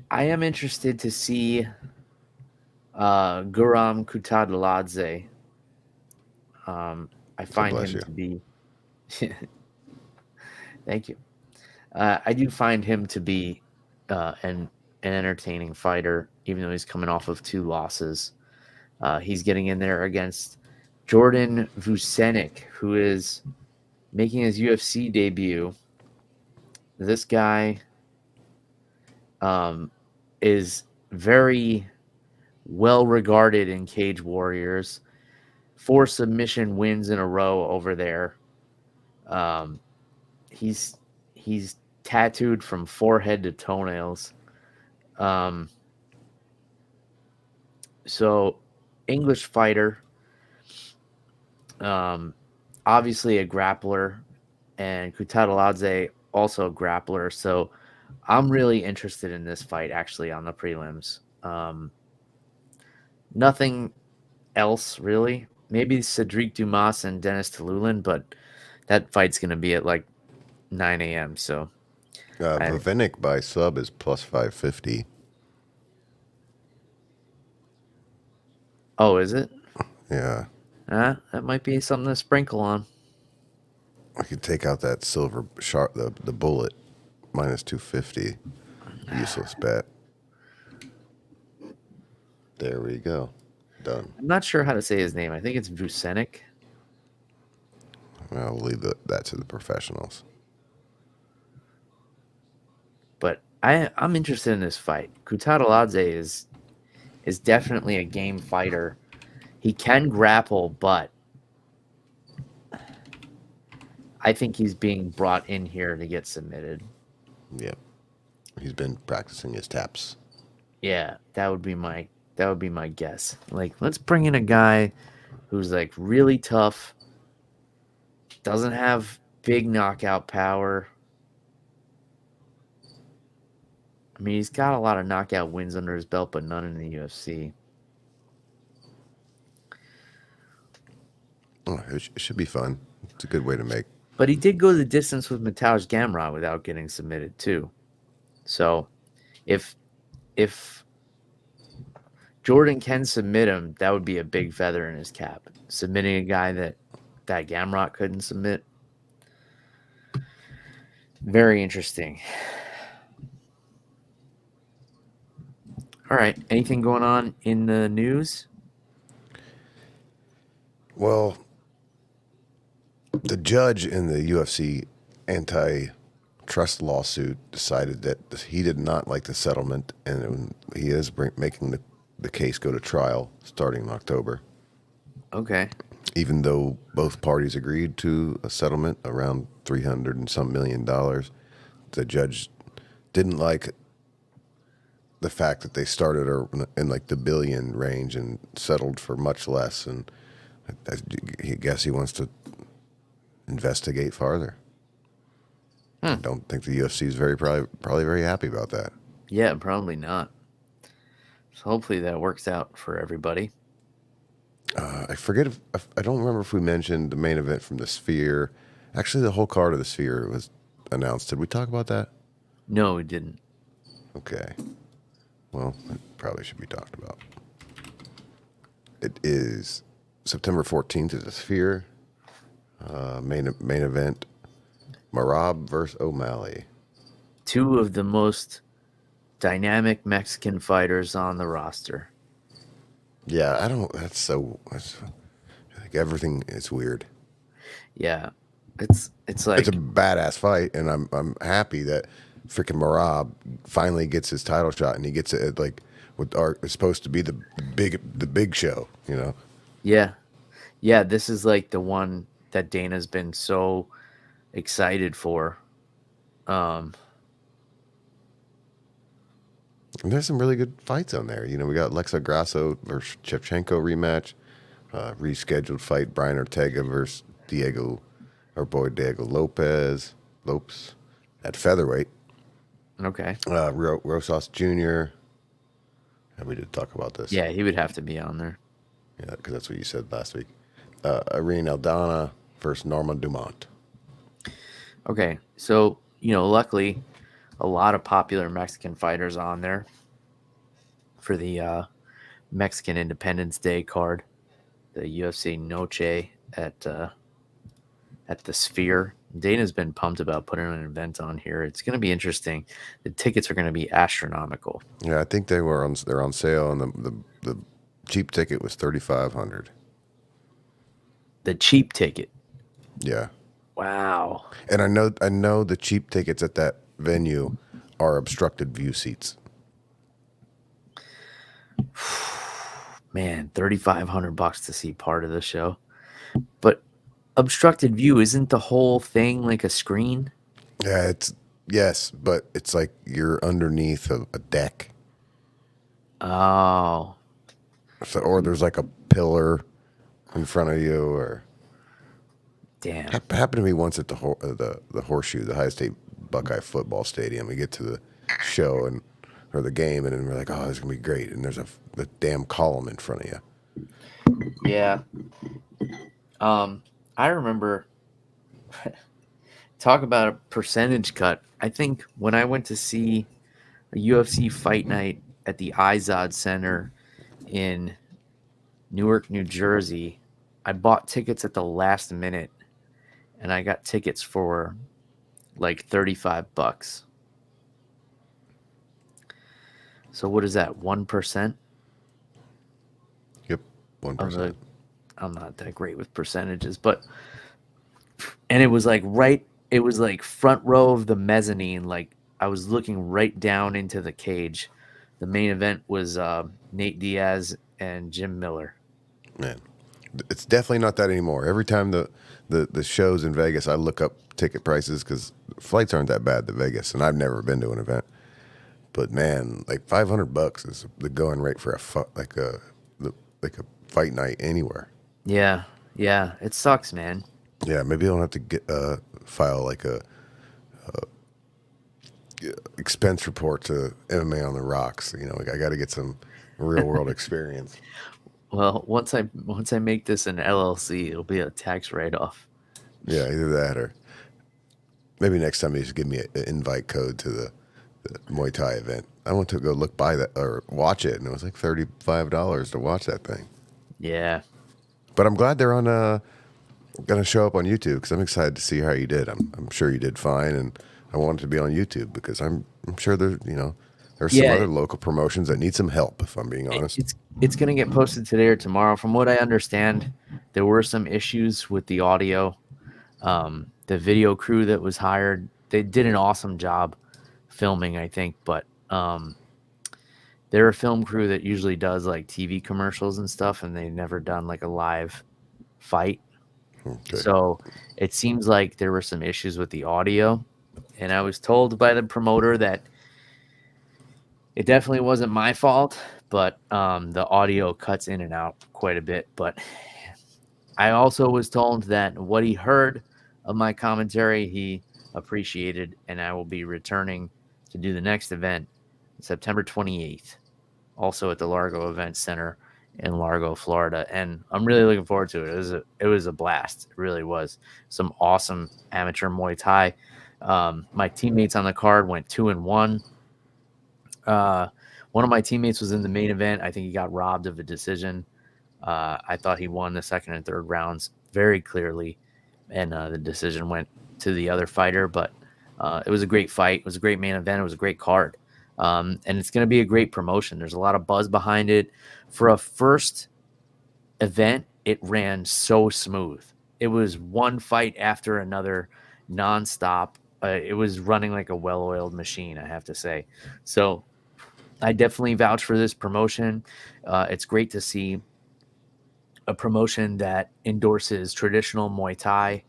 I am interested to see Guram Kutadladze. I find him to be... Thank you. I do find him to be an entertaining fighter, even though he's coming off of 2 losses. He's getting in there against Jordan Vucenic, who is making his UFC debut. This guy is very well regarded in Cage Warriors. 4 submission wins in a row over there. He's tattooed from forehead to toenails. So English fighter, obviously a grappler, and Kutadladze also a grappler. So I'm really interested in this fight, actually, on the prelims. Nothing else, really. Maybe Cedric Dumas and Dennis Tululin, but that fight's going to be at like 9 a.m. So Vivenic by sub is plus 550. Oh, is it? Yeah. That might be something to sprinkle on. I could take out that silver sharp, the bullet, minus 250. Useless bet. There we go. Done. I'm not sure how to say his name. I think it's Vucenic. I'll leave that to the professionals. But I'm interested in this fight. Kutadladze is definitely a game fighter. He can grapple, but I think he's being brought in here to get submitted. Yep. He's been practicing his taps. Yeah, that would be my guess. Like, let's bring in a guy who's like really tough, doesn't have big knockout power. I mean, he's got a lot of knockout wins under his belt, but none in the UFC. Oh, it should be fun. It's a good way to make. But he did go the distance with Mateusz Gamrot without getting submitted too. So, if Jordan can submit him, that would be a big feather in his cap. Submitting a guy that Gamrot couldn't submit. Very interesting. All right. Anything going on in the news? Well, the judge in the UFC antitrust lawsuit decided that he did not like the settlement, and he is making the case go to trial starting in October. Okay. Even though both parties agreed to a settlement around $300 and some million, the judge didn't like the fact that they started in like the billion range and settled for much less, and I guess he wants to investigate farther. I don't think the UFC is probably very happy about that. Yeah, probably not. So hopefully that works out for everybody. I forget I don't remember if we mentioned the main event from the Sphere. Actually, the whole card of the Sphere was announced. Did we talk about that? No, we didn't. Okay. Well, it probably should be talked about. It is September 14th is the Sphere. Main event, Marab versus O'Malley. Two of the most dynamic Mexican fighters on the roster. Yeah, that's like everything is weird. Yeah. It's like It's a badass fight, and I'm happy that freaking Marab finally gets his title shot, and he gets it like it's supposed to be the big show, you know. Yeah. Yeah, this is like the one that Dana's been so excited for. And there's some really good fights on there. You know, we got Lexa Grasso versus Shevchenko rematch, rescheduled fight Brian Ortega versus our boy Diego Lopes at featherweight. Okay. Rosas Jr. And we did talk about this. Yeah, he would have to be on there. Yeah, because that's what you said last week. Irene Aldana versus Norma Dumont. Okay, so, luckily, a lot of popular Mexican fighters on there for the Mexican Independence Day card, the UFC Noche at the Sphere. Dana's been pumped about putting an event on here. It's going to be interesting. The tickets are going to be astronomical. Yeah, I think they're on sale, and the cheap ticket was $3,500. The cheap ticket. Yeah. Wow. And I know the cheap tickets at that venue are obstructed view seats. Man, $3,500 to see part of the show. But obstructed view, isn't the whole thing like a screen? Yeah, yes, but it's like you're underneath a deck. Oh. So, or there's like a pillar in front of you, or Damn. happened to me once at the Horseshoe, the High State Buckeye football stadium. We get to the show or the game, and then we're like, oh, it's gonna be great. And there's a damn column in front of you. Yeah. I remember talk about a percentage cut. I think when I went to see a UFC Fight Night at the Izod Center in Newark, New Jersey, I bought tickets at the last minute, and I got tickets for like $35. So what is that? 1%? Yep, 1%. I'm not that great with percentages, and it was like front row of the mezzanine. Like I was looking right down into the cage. The main event was Nate Diaz and Jim Miller. Man, it's definitely not that anymore. Every time the shows in Vegas, I look up ticket prices because flights aren't that bad to Vegas, and I've never been to an event. But man, like $500 is the going rate for a fight night anywhere. Yeah, it sucks, man. Yeah, maybe I don't have to get file like a expense report to MMA on the Rocks. You know, like I got to get some real world experience. Well, once I make this an LLC, it'll be a tax write off. Yeah, either that or maybe next time you just give me an invite code to the Muay Thai event. I went to go look by that or watch it, and it was like $35 to watch that thing. Yeah. But I'm glad they're on going to show up on YouTube because I'm excited to see how you did. I'm sure you did fine, and I want it to be on YouTube because I'm sure there's some other local promotions that need some help. If I'm being honest, it's going to get posted today or tomorrow. From what I understand, there were some issues with the audio. The video crew that was hired, they did an awesome job filming, I think, but they're a film crew that usually does like TV commercials and stuff, and they've never done like a live fight. Okay. So it seems like there were some issues with the audio, and I was told by the promoter that it definitely wasn't my fault, but the audio cuts in and out quite a bit. But I also was told that what he heard of my commentary, he appreciated, and I will be returning to do the next event September 28th, also at the Largo Event Center in Largo, Florida, and I'm really looking forward to it. It was a blast. It really was. Some awesome amateur Muay Thai. My teammates on the card went 2-1. One of my teammates was in the main event. I think he got robbed of a decision. I thought he won the second and third rounds very clearly, and the decision went to the other fighter. But it was a great fight. It was a great main event. It was a great card. And it's going to be a great promotion. There's a lot of buzz behind it. For a first event, it ran so smooth. It was one fight after another, nonstop. It was running like a well-oiled machine, I have to say. So I definitely vouch for this promotion. It's great to see a promotion that endorses traditional Muay Thai.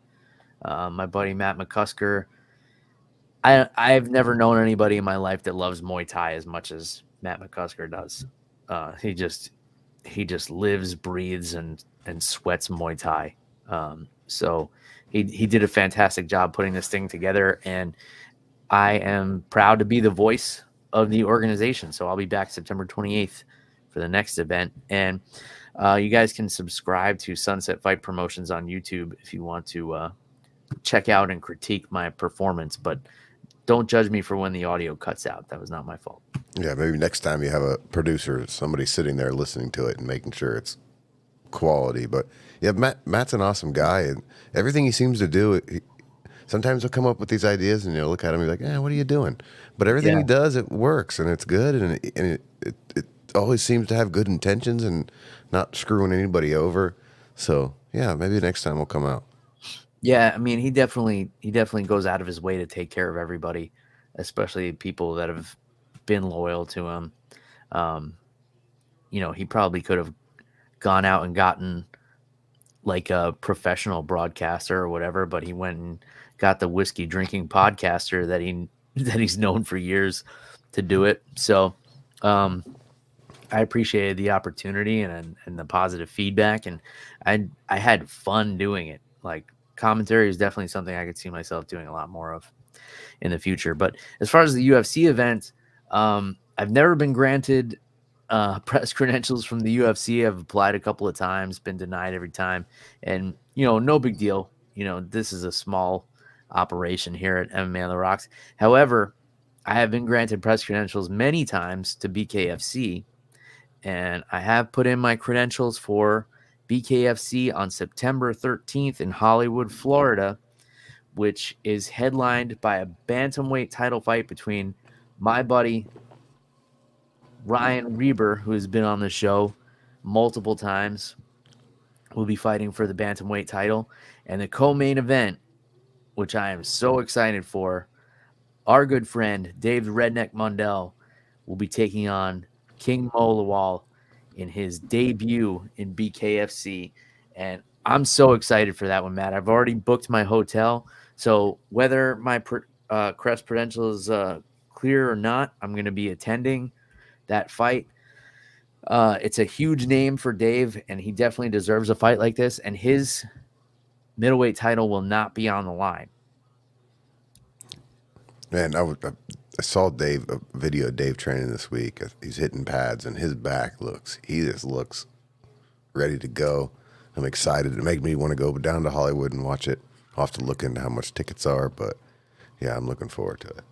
My buddy Matt McCusker, I've never known anybody in my life that loves Muay Thai as much as Matt McCusker does. He just lives, breathes, and sweats Muay Thai. So he did a fantastic job putting this thing together, and I am proud to be the voice of the organization. So I'll be back September 28th for the next event, and you guys can subscribe to Sunset Fight Promotions on YouTube if you want to check out and critique my performance, but don't judge me for when the audio cuts out. That was not my fault. Yeah, maybe next time you have a producer, somebody sitting there listening to it and making sure it's quality. But yeah, Matt's an awesome guy, and everything he seems to do, sometimes he'll come up with these ideas and you'll look at him and be like, what are you doing? But everything he does, it works, and it's good, and it always seems to have good intentions and not screwing anybody over. So yeah, maybe next time we'll come out. Yeah, I mean, he definitely goes out of his way to take care of everybody, especially people that have been loyal to him. He probably could have gone out and gotten like a professional broadcaster or whatever, but he went and got the whiskey drinking podcaster that he's known for years to do it. So I appreciated the opportunity and the positive feedback, and I had fun doing it. Like, commentary is definitely something I could see myself doing a lot more of in the future. But as far as the UFC event, I've never been granted press credentials from the UFC. I've applied a couple of times, been denied every time, and no big deal. This is a small operation here at MMA on the Rocks. However, I have been granted press credentials many times to BKFC, and I have put in my credentials for BKFC on September 13th in Hollywood, Florida, which is headlined by a bantamweight title fight between my buddy Ryan Reber, who has been on the show multiple times, will be fighting for the bantamweight title, and the co-main event, which I am so excited for, our good friend Dave the Redneck Mundell will be taking on King Mo Lawal in his debut in BKFC, and I'm so excited for that one, Matt. I've already booked my hotel, so whether my crest credential is clear or not, I'm going to be attending that fight. It's a huge name for Dave, and he definitely deserves a fight like this, and his middleweight title will not be on the line. Man, I saw a video of Dave training this week. He's hitting pads, and his back he just looks ready to go. I'm excited. It made me want to go down to Hollywood and watch it. I'll have to look into how much tickets are, but yeah, I'm looking forward to it.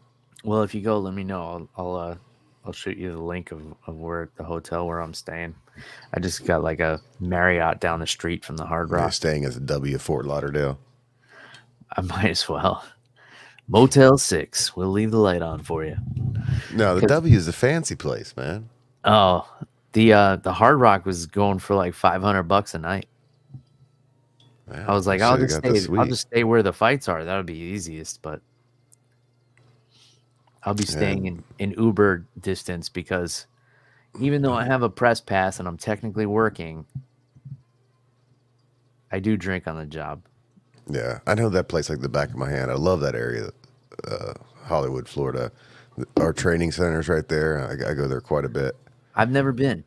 Well, if you go, let me know. I'll shoot you the link of where the hotel where I'm staying. I just got like a Marriott down the street from the Hard Rock. You're staying at the W Fort Lauderdale. I might as well. Motel 6. We'll leave the light on for you. No, the W is a fancy place, man. Oh, the Hard Rock was going for like $500 a night. Man, I was like, I'll just stay where the fights are. That would be easiest, but I'll be staying in Uber distance because even though I have a press pass and I'm technically working, I do drink on the job. Yeah, I know that place like the back of my hand. I love that area, Hollywood, Florida. Our training center's right there. I go there quite a bit. I've never been.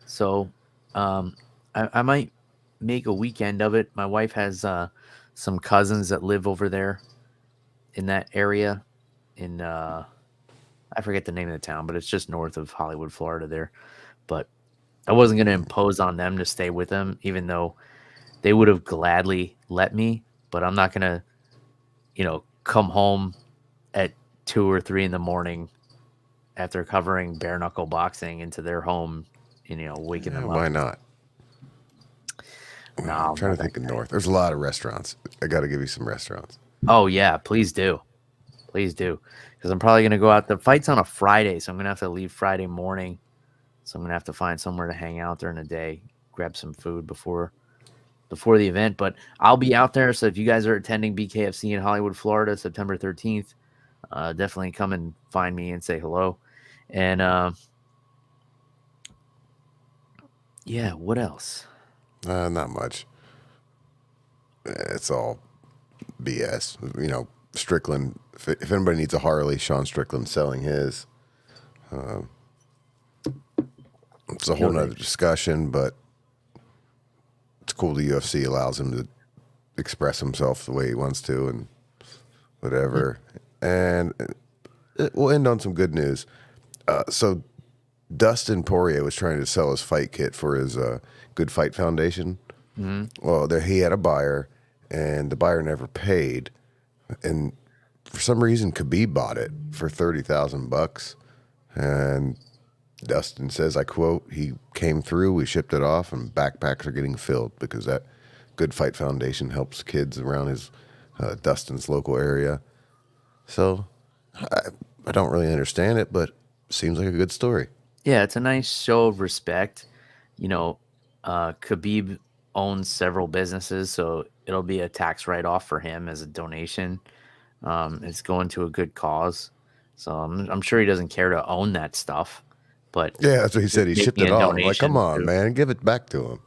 So I might make a weekend of it. My wife has some cousins that live over there in that area. I forget the name of the town, but it's just north of Hollywood, Florida there. But I wasn't going to impose on them to stay with them, even though they would have gladly let me. But I'm not going to, come home at 2 or 3 in the morning after covering bare knuckle boxing into their home, waking them up. Why not? No, I'm I'm trying not to think that of guy. North. There's a lot of restaurants. I got to give you some restaurants. Oh yeah, please do. Please do. Because I'm probably gonna go out. The fight's on a Friday, so I'm gonna have to leave Friday morning. So I'm gonna have to find somewhere to hang out during the day, grab some food before the event. But I'll be out there. So if you guys are attending BKFC in Hollywood, Florida, September 13th, definitely come and find me and say hello. And yeah, what else? Not much. It's all BS. You know, Strickland. If anybody needs a Harley, Sean Strickland selling his. It's a whole nother discussion, but it's cool the UFC allows him to express himself the way he wants to and whatever. And we'll end on some good news. So Dustin Poirier was trying to sell his fight kit for his Good Fight Foundation. Mm-hmm. Well, he had a buyer, and the buyer never paid. And for some reason, Khabib bought it for $30,000. And Dustin says, I quote, he came through, we shipped it off, and backpacks are getting filled because that Good Fight Foundation helps kids around his Dustin's local area. So I don't really understand it, but seems like a good story. Yeah, it's a nice show of respect. You know, Khabib owns several businesses, so it'll be a tax write-off for him as a donation. It's going to a good cause. So I'm sure he doesn't care to own that stuff. But yeah, that's what he said. He shipped it off. I'm like, come on, man, give it back to him.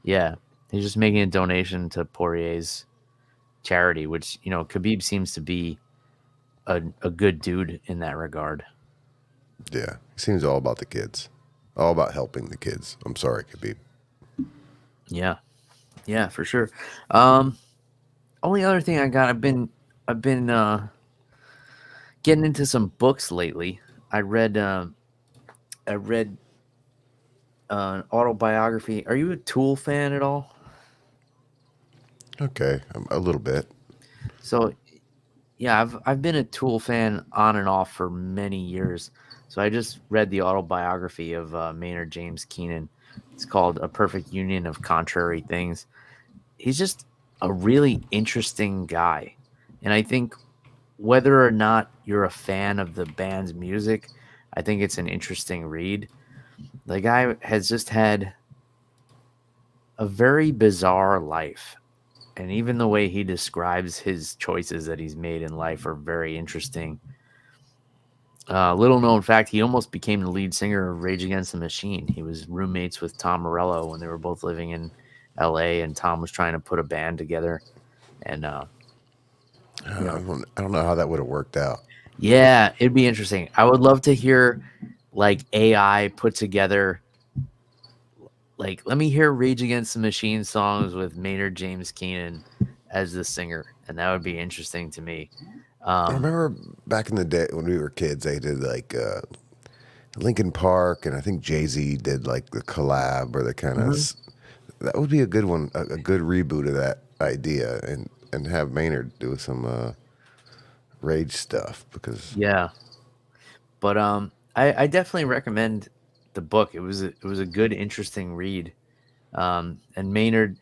Yeah, he's just making a donation to Poirier's charity, which, you know, Khabib seems to be a good dude in that regard. Yeah, he seems all about the kids, all about helping the kids. I'm sorry, Khabib. Yeah, for sure. Only other thing I got, I've been getting into some books lately. I read an autobiography. Are you a Tool fan at all? Okay, a little bit. So, yeah, I've been a Tool fan on and off for many years. So I just read the autobiography of Maynard James Keenan. It's called A Perfect Union of Contrary Things. He's just a really interesting guy. And I think whether or not you're a fan of the band's music, I think it's an interesting read. The guy has just had a very bizarre life. And even the way he describes his choices that he's made in life are very interesting. Little known fact, he almost became the lead singer of Rage Against the Machine. He was roommates with Tom Morello when they were both living in LA, and Tom was trying to put a band together. And I don't know how that would have worked out. Yeah, it'd be interesting. I would love to hear like AI put together. Like, let me hear Rage Against the Machine songs with Maynard James Keenan as the singer, and that would be interesting to me. I remember back in the day when we were kids, they did like Linkin Park, and I think Jay-Z did like the collab or the kind of. That would be a good one, a good reboot of that idea, and have Maynard do some Rage stuff because. Yeah, but I definitely recommend the book. It was a good, interesting read. And Maynard,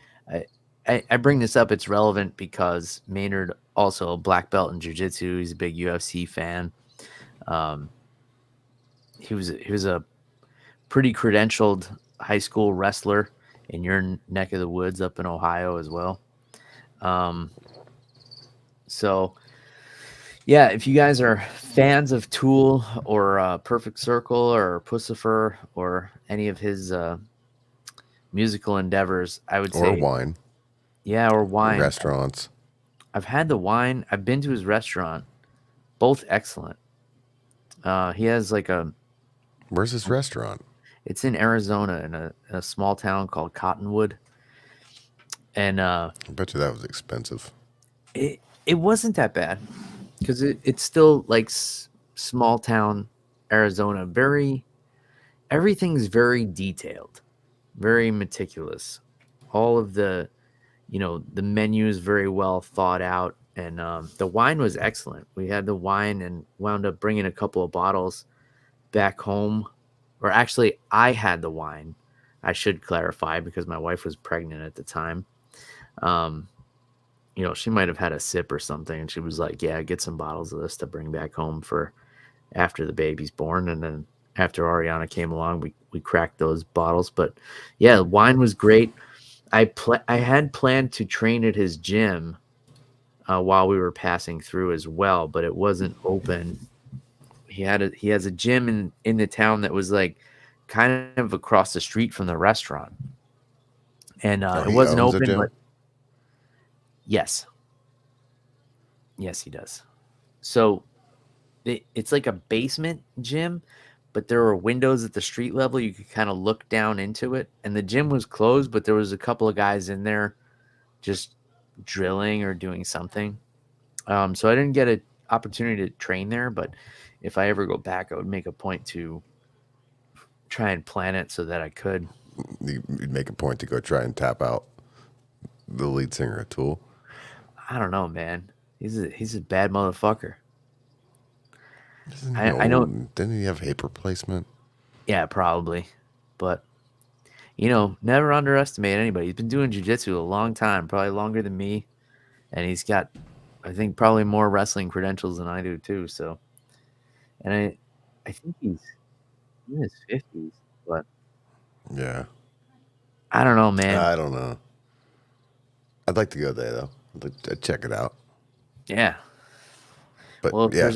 I bring this up. It's relevant because Maynard also a black belt in jiu-jitsu. He's a big UFC fan. He was a pretty credentialed high school wrestler in your neck of the woods up in Ohio as well. So yeah, if you guys are fans of Tool or Perfect Circle or Pussifer or any of his musical endeavors, I would say. Or wine. Yeah, or wine. Restaurants. I've had the wine. I've been to his restaurant. Both excellent. He has like a... Where's his restaurant? It's in Arizona in a small town called Cottonwood. And I bet you that was expensive. It wasn't that bad because it's still like small town Arizona. Everything's very detailed, very meticulous. All of the menu is very well thought out, and the wine was excellent. We had the wine and wound up bringing a couple of bottles back home, or actually I had the wine. I should clarify because my wife was pregnant at the time. You know, she might have had a sip or something, and she was like, "Yeah, get some bottles of this to bring back home for after the baby's born." And then after Ariana came along, we cracked those bottles. But yeah, wine was great. I had planned to train at his gym while we were passing through as well, but it wasn't open. He has a gym in the town that was like kind of across the street from the restaurant, and it He wasn't owns a open. gym? But yes, he does. So it's like a basement gym, but there were windows at the street level. You could kind of look down into it, and the gym was closed, but there was a couple of guys in there just drilling or doing something. So I didn't get an opportunity to train there, but if I ever go back, I would make a point to try and plan it so that I could. You'd make a point to go try and tap out the lead singer of Tool. I don't know, man. He's a bad motherfucker. I know. Didn't he have hip replacement? Yeah, probably. But, you know, never underestimate anybody. He's been doing jiu-jitsu a long time, probably longer than me. And he's got, I think, probably more wrestling credentials than I do, too. So, and I think he's in his 50s. But, Yeah. I don't know, man. I don't know. I'd like to go there, though. I'd check it out. Yeah. But, Well, yeah,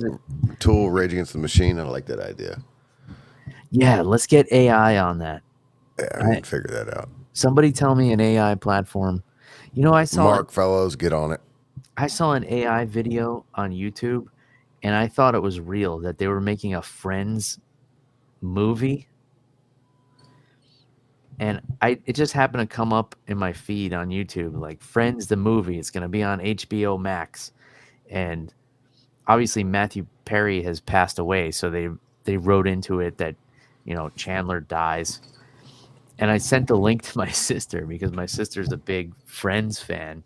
Tool, Rage Against the Machine, I like that idea. Yeah, let's get AI on that. Yeah, I can figure that out. Somebody tell me an AI platform. You know, I saw Mark Fellows, get on it. I saw an AI video on YouTube, and I thought it was real, that they were making a Friends movie. And it just happened to come up in my feed on YouTube, like Friends the movie. It's going to be on HBO Max. And obviously Matthew Perry has passed away, so they wrote into it that, you know, Chandler dies. And I sent the link to my sister because my sister's a big Friends fan.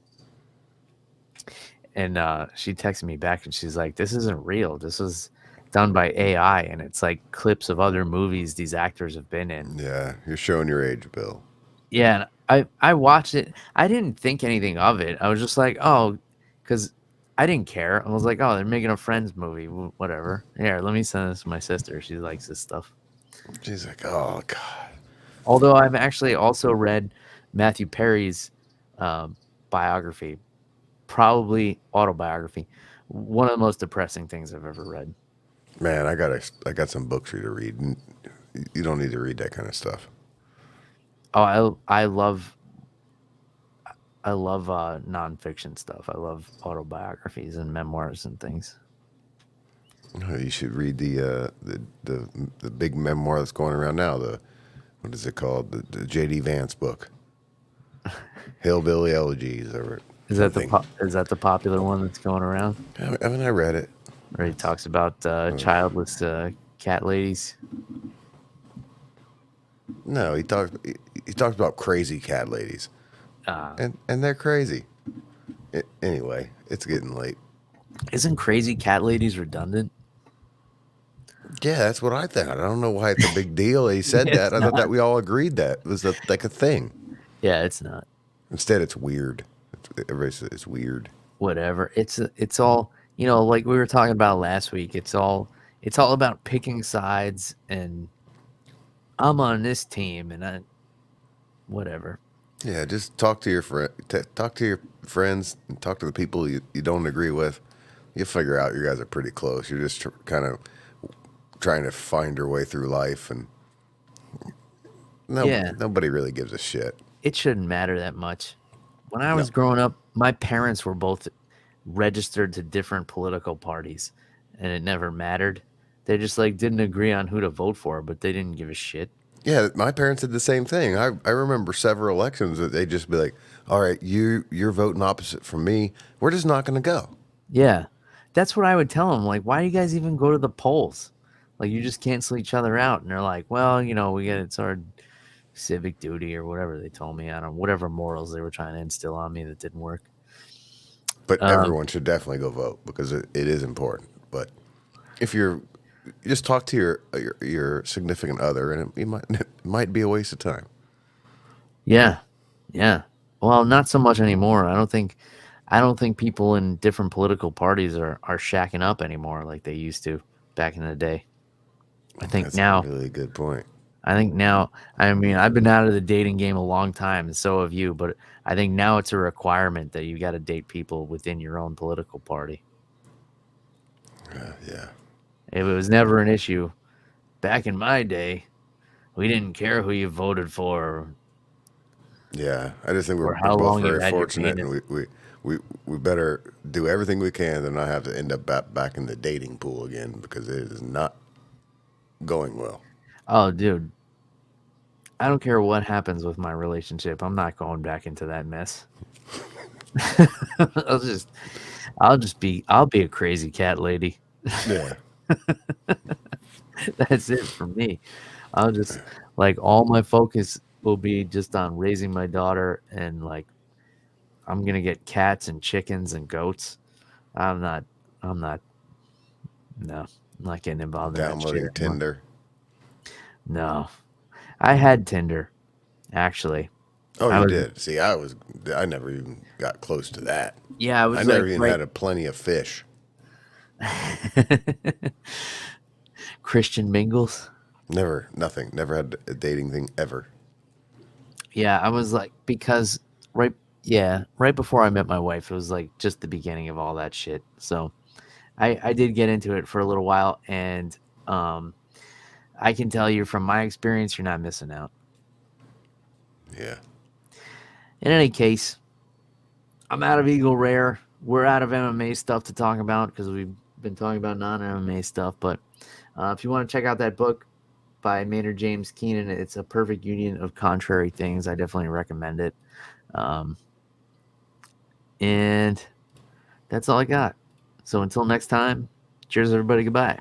And she texted me back and she's like, "This isn't real. This was done by AI, and it's like clips of other movies these actors have been in." Yeah, you're showing your age, Bill. Yeah, and I watched it. I didn't think anything of it. I was just like, oh, because I didn't care. I was like, oh, they're making a Friends movie, whatever. Here, let me send this to my sister. She likes this stuff. She's like, oh, God. Although I've actually also read Matthew Perry's biography, probably autobiography. One of the most depressing things I've ever read. Man, I got some books for you to read. You don't need to read that kind of stuff. Oh, I love nonfiction stuff. I love autobiographies and memoirs and things. You should read the big memoir that's going around now. What is it called? The J.D. Vance book, Hillbilly Elegies. Is that the popular one that's going around? Haven't I read it? Where he talks about childless cat ladies. No, he talks about crazy cat ladies, and they're crazy. Anyway, it's getting late. Isn't crazy cat ladies redundant? Yeah, that's what I thought. I don't know why it's a big deal. He said that. I thought that we all agreed that it was like a thing. Yeah, it's not. Instead, it's weird. Everybody says it's weird. Whatever. It's all, you know, like we were talking about last week. It's all about picking sides, and I'm on this team, and whatever. Yeah, just talk to your talk to your friends, and talk to the people you don't agree with. You'll figure out you guys are pretty close. You're just kind of trying to find your way through life, and nobody really gives a shit. It shouldn't matter that much. When I was growing up, my parents were both registered to different political parties, and it never mattered. They just didn't agree on who to vote for, but they didn't give a shit. Yeah, my parents did the same thing. I remember several elections that they'd just be like, all right, you're voting opposite from me. We're just not going to go. Yeah, that's what I would tell them. Like, why do you guys even go to the polls? Like, you just cancel each other out. And they're like, well, you know, it's our civic duty or whatever they told me. I don't know, whatever morals they were trying to instill on me that didn't work. But everyone should definitely go vote because it is important. But if you just talk to your significant other, and it might be a waste of time. Yeah. Yeah. Well, not so much anymore. I don't think people in different political parties are shacking up anymore like they used to back in the day. I think That's now a really good point. I think now, I mean, I've been out of the dating game a long time, and so have you, but I think now it's a requirement that you got to date people within your own political party. Yeah. It was never an issue. Back in my day, we didn't care who you voted for Yeah. I just think or we're how both long you very had your fortunate, and penis. we better do everything we can to not have to end up back in the dating pool again, because it is not going well. Oh, dude, I don't care what happens with my relationship. I'm not going back into that mess. I'll just, I'll be a crazy cat lady. Yeah. That's it for me. I'll just like all my focus will be just on raising my daughter and like I'm gonna get cats and chickens and goats. I'm not I'm not no, I'm not getting involved in that shit Downloading anymore. Tinder. No. I had Tinder, actually. Oh, I you was did. See, I never even got close to that. yeah, I I was never like even right had plenty of fish. Christian mingles. Never, nothing. Never had a dating thing ever. Yeah, I was like because right right before I met my wife, it was like just the beginning of all that shit. So I did get into it for a little while, and um, I can tell you from my experience, you're not missing out. Yeah. In any case, I'm out of Eagle Rare. We're out of MMA stuff to talk about because we've been talking about non-MMA stuff. But if you want to check out that book by Maynard James Keenan, it's a perfect union of contrary things. I definitely recommend it. Um, and that's all I got. So until next time, cheers, everybody. Goodbye.